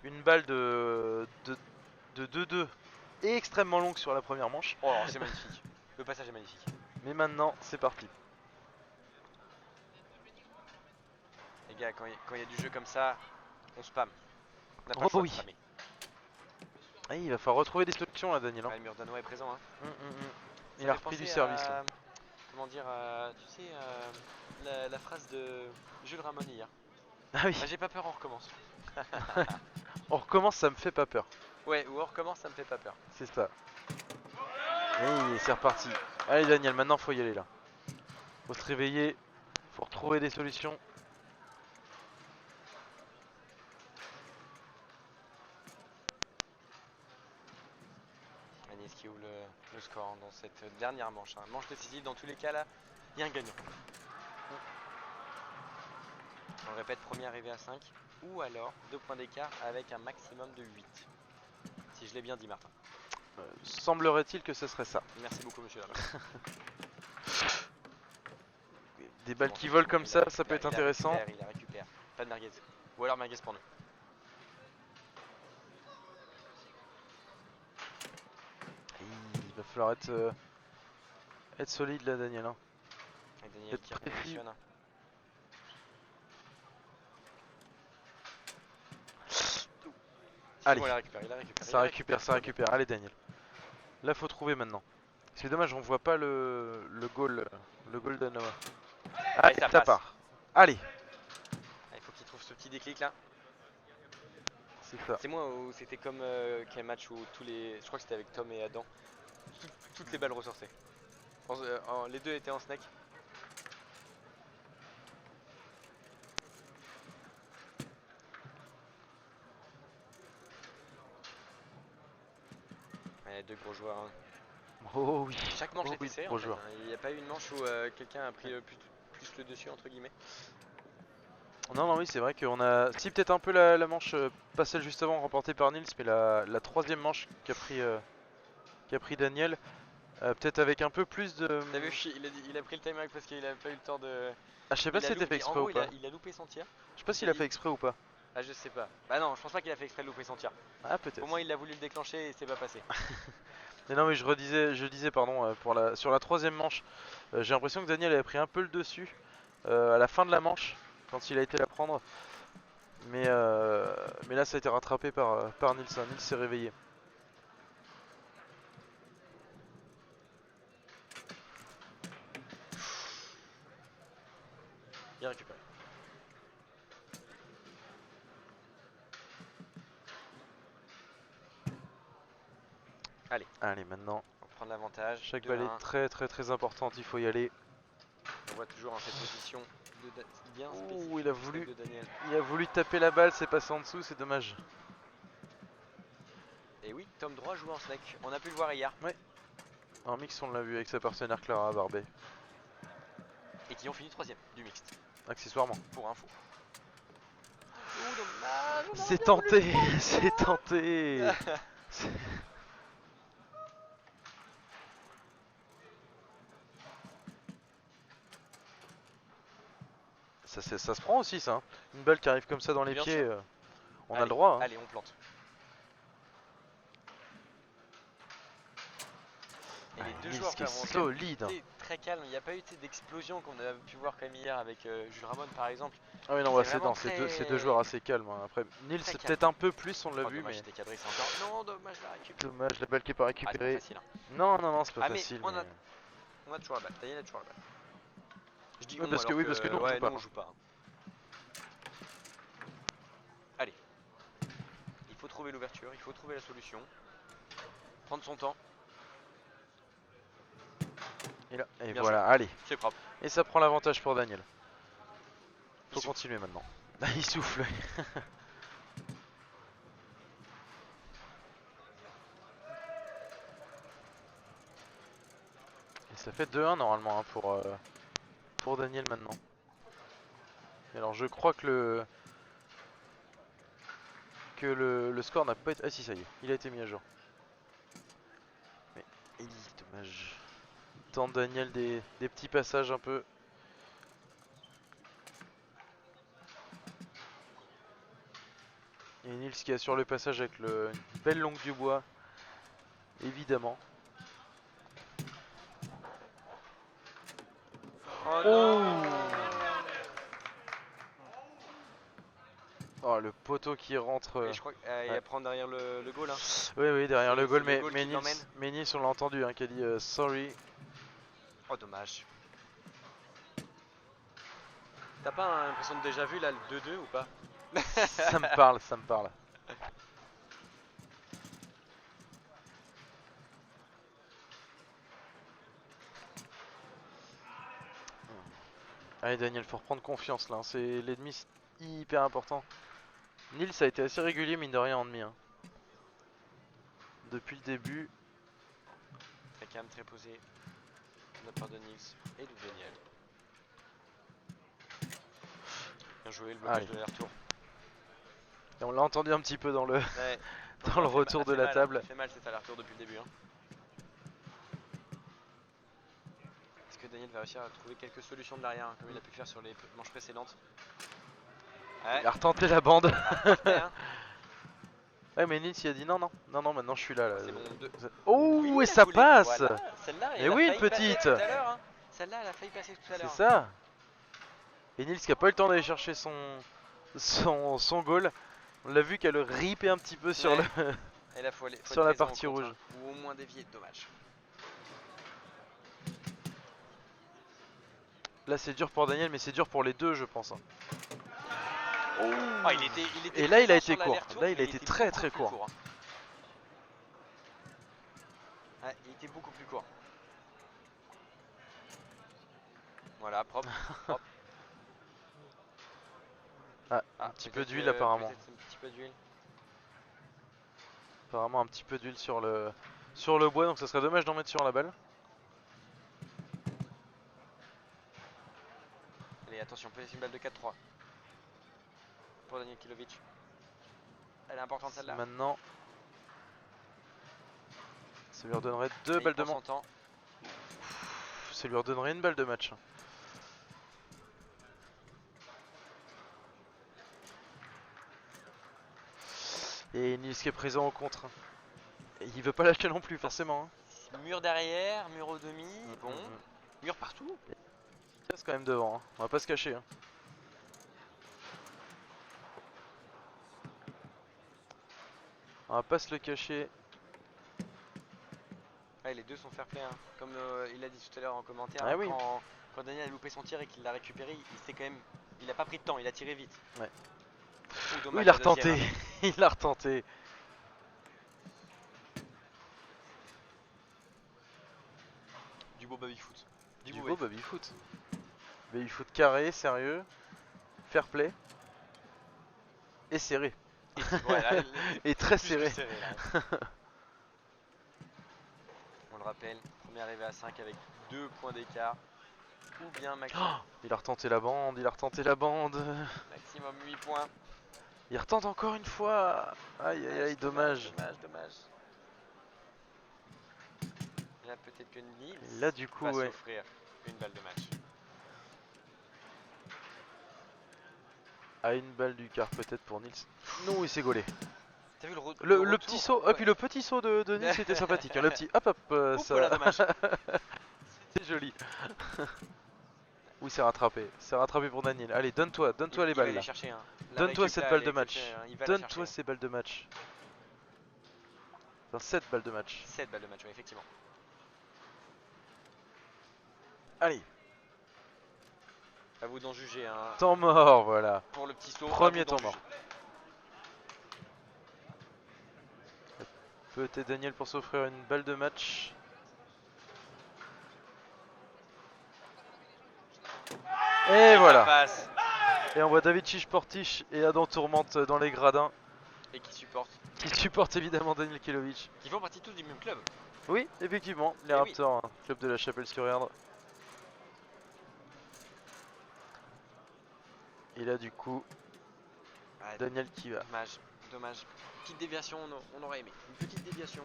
une balle de 2-2 et extrêmement longue sur la première manche. Oh, c'est magnifique. Le passage est magnifique. Mais maintenant, c'est parti. Les gars, quand il y a du jeu comme ça, on spam. On n'a pas Oh le choix de oui. spammer. Ah, il va falloir retrouver des solutions là, Daniel. Hein. Ouais, le mur danois est présent. Hein. Il Ça a fait repris du penser service. à- Là. Comment dire, tu sais, la phrase de Jules Ramon hier. Ah oui, Ah, j'ai pas peur, on recommence. on recommence, ça me fait pas peur. Ouais, ou on recommence, ça me fait pas peur. C'est ça. Et c'est reparti. Allez Daniel, maintenant faut y aller là. Faut se réveiller, faut retrouver des solutions. Agnès qui ouvre le score hein, dans cette dernière manche. Hein. Manche décisive, dans tous les cas là, il y a un gagnant. On le répète, premier arrivé à 5. Ou alors 2 points d'écart avec un maximum de 8. Si je l'ai bien dit, Martin. Semblerait-il que ce serait ça. Merci beaucoup, monsieur Laval. Des balles Bon, qui volent comme il ça, la ça peut être récupère, intéressant. Il la récupère. Pas de merguez. Ou alors merguez pour nous. Il va falloir être solide là, Daniel. Hein. Avec Daniel Être qui précis. repositionne. Allez. Bon, il la récupère, il la récupère. Ça récupère, ça récupère. Allez Daniel. Là faut trouver maintenant. C'est dommage, on voit pas le goal de Noah. Allez, ça ça passe. part. Allez, Il faut qu'il trouve ce petit déclic là. c'est ça. C'est moi où c'était comme quel match où tous les. Je crois que c'était avec Tom et Adam. Toutes les balles ressortaient. Les deux étaient en snack. Ouais, deux gros joueurs. Hein. Oh oui. Chaque manche Oh était oui, serrée gros en fait, joueur. hein. Il n'y a pas eu une manche où quelqu'un a pris plus le dessus entre guillemets. Non, non, oui, c'est vrai qu'on a. Si, peut-être un peu la manche, pas celle juste avant remportée par Nils, mais la troisième manche qu'a pris Daniel. Peut-être avec un peu plus de... T'as vu, il a pris le timeout parce qu'il a pas eu le temps de. Ah, je sais pas si c'était fait En exprès gros, ou pas. il a loupé son tir. Je sais pas s'il a fait exprès ou pas. Ah, je sais pas. Bah non, je pense pas qu'il a fait exprès de louper son tir. Ah, Au peut-être. moins, il a voulu le déclencher et c'est pas passé. Mais non, mais je disais pardon, sur la troisième manche, j'ai l'impression que Daniel avait pris un peu le dessus à la fin de la manche, quand il a été la prendre. Mais là, ça a été rattrapé par Nils. Nils s'est réveillé. Bien récupéré. Allez, maintenant, On prend l'avantage. chaque balle est très très très importante, il faut y aller. On voit toujours cette position bien spécifique. Ouh, de Daniel. il a voulu taper la balle, c'est passé en dessous, c'est dommage. Et oui, Tom droit joue en snake. On a pu le voir hier. En mix, on l'a vu avec sa partenaire Clara Barbet, Et qui ont fini 3ème du mixte. accessoirement. Pour info. Oh, dommage. C'est tenté, c'est tenté. Ça se prend aussi, ça. Hein. Une balle qui arrive comme ça dans les Bien pieds, sûr. on a le droit. Hein. Allez, on plante. Et les deux joueurs qui est ont solide. été très calme. Il n'y a pas eu d'explosion qu'on a pu voir comme hier avec Jules Ramon par exemple. Ah oui, non, C'est vraiment c'est deux joueurs assez calmes. Hein. Après, Nils, c'est peut-être un peu plus, on l'a vu, dommage, mais. c'était cadré, c'est encore. Non, dommage la récupérer. Dommage, la balle qui est pas récupérée. Facile, hein. Non, non, non, c'est pas Ah, mais facile. on a toujours la balle. Daniel a toujours la balle. Je dis Oui, on, parce que nous, on joue pas. on joue pas. Allez. Il faut trouver l'ouverture, il faut trouver la solution. Prendre son temps. Et là, et Bien voilà, allez. C'est propre. Et ça prend l'avantage pour Daniel. Faut Il continuer maintenant. Il souffle. Et ça fait 2-1 normalement hein, pour Daniel maintenant. Et alors je crois que le score n'a pas été... Ah si, ça y est, il a été mis à jour. Mais dommage. Il tente Daniel des petits passages un peu. Et Nils qui assure le passage avec une belle longue du bois. Évidemment. Oh non. Oh, le poteau qui rentre. Et je crois qu'il prend derrière le goal. Hein. Oui, oui, derrière le goal, le goal mais qui Nils, on l'a entendu, hein, qui a dit sorry. Oh, dommage. T'as pas l'impression de déjà vu là le 2-2 ou pas? Ça me parle, ça me parle. Allez Daniel, faut reprendre confiance là, c'est l'ennemi hyper important. Nils a été assez régulier mine de rien en demi. Hein. Depuis le début. Très calme, très posé. De la part de Nils et de Daniel. Bien joué le blocage de l'aller-retour. Et on l'a entendu un petit peu dans le, Ouais. dans le retour de la table. Ça fait mal cet aller-retour depuis le début. Hein. Est-ce que Daniel va réussir à trouver quelques solutions de l'arrière hein, comme il a pu le faire sur les manches précédentes? Ouais. Il a retenté la bande. Hein. Ouais mais Nils il a dit non, maintenant je suis là. C'est bon, Oh oui, et ça passe voilà. Celle-là, mais oui une petite hein. Celle-là, elle a failli passer tout à l'heure. C'est ça. Et Nils qui a pas eu le temps d'aller chercher son goal. On l'a vu qu'elle ripait un petit peu sur ouais. le Et là, faut sur la partie rouge. Hein, ou au moins dévier, dommage. Là c'est dur pour Daniel mais c'est dur pour les deux je pense. Hein. Oh, il était et là il a été court. Là il a été très très court. Hein. Ouais, il était beaucoup plus court. Voilà, propre. propre. Un petit peu d'huile apparemment. Un petit peu d'huile. Apparemment un petit peu d'huile sur le bois donc ça serait dommage d'en mettre sur la balle. Allez attention, peut-être une balle de 4-3. Pour Daniel Kilovic. Elle est importante celle-là. Maintenant. Ça lui redonnerait deux balles de manche. ça lui redonnerait une balle de match. Et Nils qui est présent au contre. Et il veut pas lâcher non plus forcément. Mur derrière, mur au demi, bon. Mur partout. Il reste quand même devant, hein. On va pas se cacher. Hein. On va pas se le cacher. Ouais, les deux sont fair play, hein. Comme il a dit tout à l'heure en commentaire, Ah hein, oui. quand Daniel a loupé son tir et qu'il l'a récupéré, il s'est quand même, il a pas pris de temps, il a tiré vite. Ouais. Dommage, Il a la deuxième, retenté, hein. il a retenté. Du beau baby-foot. Du beau baby-foot. Baby-foot carré, sérieux, fair play. Et serré. Voilà, Et très plus serré. que serré là. On le rappelle, premier arrivé à 5 avec 2 points d'écart. Ou bien maximum, Il a retenté la bande, il a retenté la bande. maximum 8 points. Il retente encore une fois. Aïe aïe aïe, dommage. Dommage. Là peut-être que Nils Là du coup, va ouais. s'offrir une balle de match. À une balle du quart peut-être pour Nils. Non, il s'est gaulé. T'as vu le Le retour, petit saut, ouais. et puis le petit saut de Nils était sympathique. Hein. Le petit hop hop, Oups, voilà, dommage. c'était joli. Oui, c'est rattrapé. C'est rattrapé pour Daniel. Allez, donne-toi les Il va balles aller là. chercher, hein. La Donne-toi récup, cette là, balle elle de est match. exceptionnelle, hein. Il va la Donne-toi chercher, ces balles de match. Enfin, 7 balles de match. 7 balles de match, ouais, effectivement. Allez, À vous d'en juger, hein. temps mort, voilà. Pour le petit saut. Premier à vous d'en temps mort. juger. Peut-être Daniel pour s'offrir une balle de match. Et voilà. Passe. Et on voit David Chiche-Portiche et Adam Tourmente dans les gradins. Et qui supporte. Qui supportent évidemment Daniel Kilovic. Qui font partie tous du même club. Oui, effectivement, les Eh oui. Raptors, hein, club de la Chapelle-sur-Erdre. Et là du coup, Ah, Daniel qui va. dommage. Petite déviation, on aurait aimé. Une petite déviation.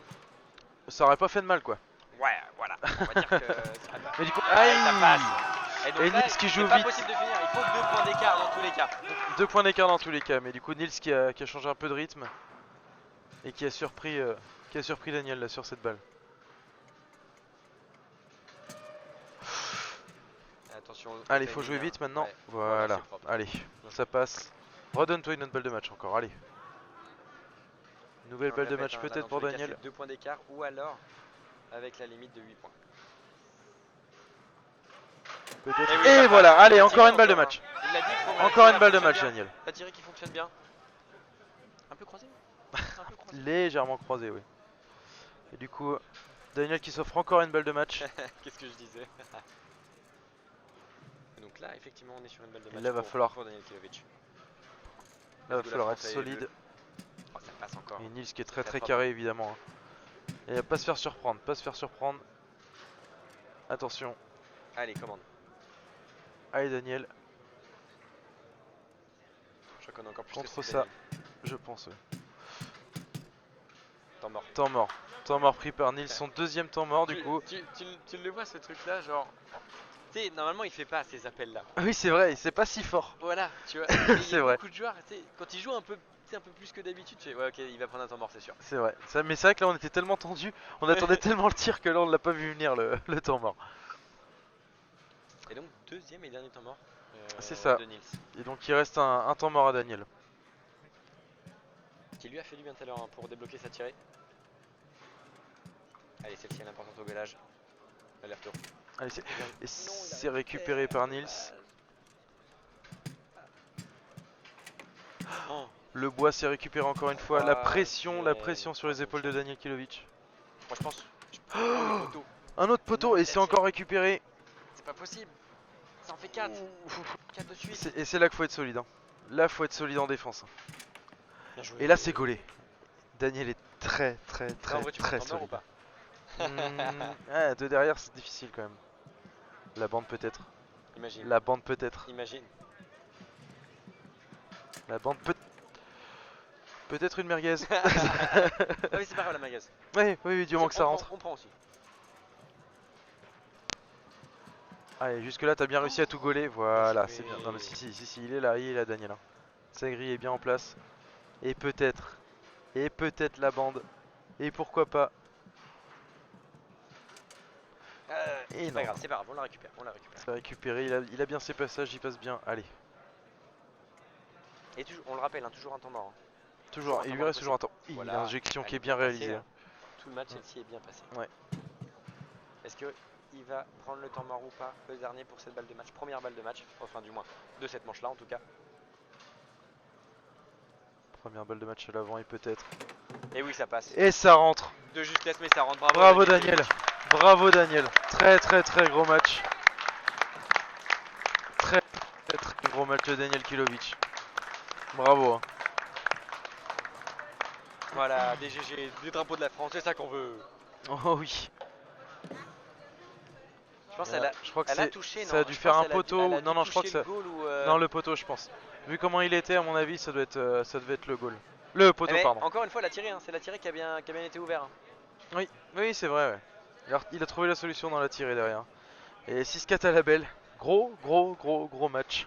Ça aurait pas fait de mal quoi. Ouais, voilà. On va dire que ça va. Mais du coup, Aïe, ça aïe. passe. Et donc Et là, Nils qui joue c'est pas vite. possible de finir. Il faut 2 points d'écart dans tous les cas. 2 points d'écart dans tous les cas, mais du coup Nils qui a changé un peu de rythme et qui a surpris Daniel là sur cette balle. Attention. Allez, faut jouer vite maintenant. Ouais. Voilà, c'est propre. allez, ça passe. Redonne-toi une autre balle de match encore, allez. Nouvelle On balle de répète, match hein, là, peut-être dans pour tous les cas, Daniel. c'est 2 points d'écart ou alors avec la limite de 8 points. Peut-être. Eh oui, Et ça voilà, passe. allez, Il a encore tiré une balle de encore, match. hein. Il l'a dit, Encore une balle de match, Daniel. La tirée qui fonctionne bien. Un peu croisé. Un peu croisé. Légèrement croisé, oui. Et du coup, Daniel qui s'offre encore une balle de match. Qu'est-ce que je disais. Donc là, effectivement, on est sur une balle de match là, va pour, falloir- pour Daniel Kilovic. Là, va De la falloir être France, elle est solide. Oh, ça passe encore. Et Nils qui est très Très très propre. carré évidemment. Hein. Et pas se faire surprendre, pas se faire surprendre. Attention. Allez, commande. Allez Daniel, Je crois qu'on a encore plus contre que ça, je pense. Ouais. Temps mort. Temps mort. Temps mort pris par Nils, son deuxième temps mort du coup. Tu le vois ce truc là, genre. Tu sais, normalement il fait pas ces appels là. Oui c'est vrai, c'est pas si fort. Voilà, tu vois. Il y C'est a vrai. beaucoup de joueurs, tu sais, quand ils jouent un peu plus que d'habitude, tu fais ouais, ok, il va prendre un temps mort, c'est sûr. C'est vrai. Ça, mais c'est vrai que là on était tellement tendu, on attendait tellement le tir que là on l'a pas vu venir le temps mort. Et donc, deuxième et dernier temps mort C'est ça. de Nils. Et donc il reste un temps mort à Daniel. Qui lui a fait du bien tout à l'heure hein, pour débloquer sa tirée. Allez, celle-ci elle est importante au gélage. Aller-retour. Allez, c'est récupéré par Nils. Oh, Le bois s'est récupéré encore une fois. La pression yeah. sur les épaules de Daniel Kilovic. moi je pense. Oh, le poteau. Un autre poteau et c'est encore récupéré. C'est pas possible. Ça en fait 4. 4 de suite. Et c'est là qu'il faut être solide. Hein. Là, faut être solide en défense. Bien joué. Et là, c'est gaulé. Daniel est très Là, en vrai, tu prends très le temps mort ou solide. pas Ouais, de derrière, c'est difficile quand même. La bande peut-être. Imagine. La bande peut-être. Imagine. La bande peut. Peut-être une merguez. Ah oui, c'est pas grave la magaze. Ouais, oui, du moment que ça rentre. On prend aussi. Allez, jusque là t'as bien réussi à tout gauler. Voilà, joué. c'est bien. Non mais si, il est là Daniel. Hein. Sagri est bien en place. Et peut-être la bande. Et pourquoi pas. Et C'est pas non, grave, c'est pas grave, on la récupère, on la récupère. c'est récupéré, il a bien ses passages, il passe bien. Allez, Et toujours, on le rappelle, hein, toujours un temps mort. Hein. toujours, un il temps lui mort reste toujours un possible. temps. Il y a Voilà, une injection qui elle est bien passée, réalisée. là. Tout le match, celle-ci est bien passée. Ouais. Est-ce qu'il va prendre le temps mort ou pas, le dernier pour cette balle de match? Première balle de match, enfin du moins, de cette manche-là en tout cas. Première balle de match à l'avant et peut-être. Et oui, ça passe. Et ça rentre. De justesse, mais ça rentre. Bravo, Bravo Daniel. Bravo Daniel. Très gros match. Très gros match de Daniel Kilovic. Bravo. Hein. Voilà, des GG, des drapeaux de la France, c'est ça qu'on veut. Oh oui. Je pense qu'elle a, Je crois que elle a touché, ça a dû faire un poteau. Non, je crois que ça. Non, le poteau, je pense. Vu comment il était, à mon avis, ça devait être le goal. Le poteau, pardon. Encore une fois, la tirée, hein, c'est la tirée qui a bien été ouverte. Hein. Oui, c'est vrai. Ouais. Alors, il a trouvé la solution dans la tirée derrière. Et 6-4 à la belle. Gros match.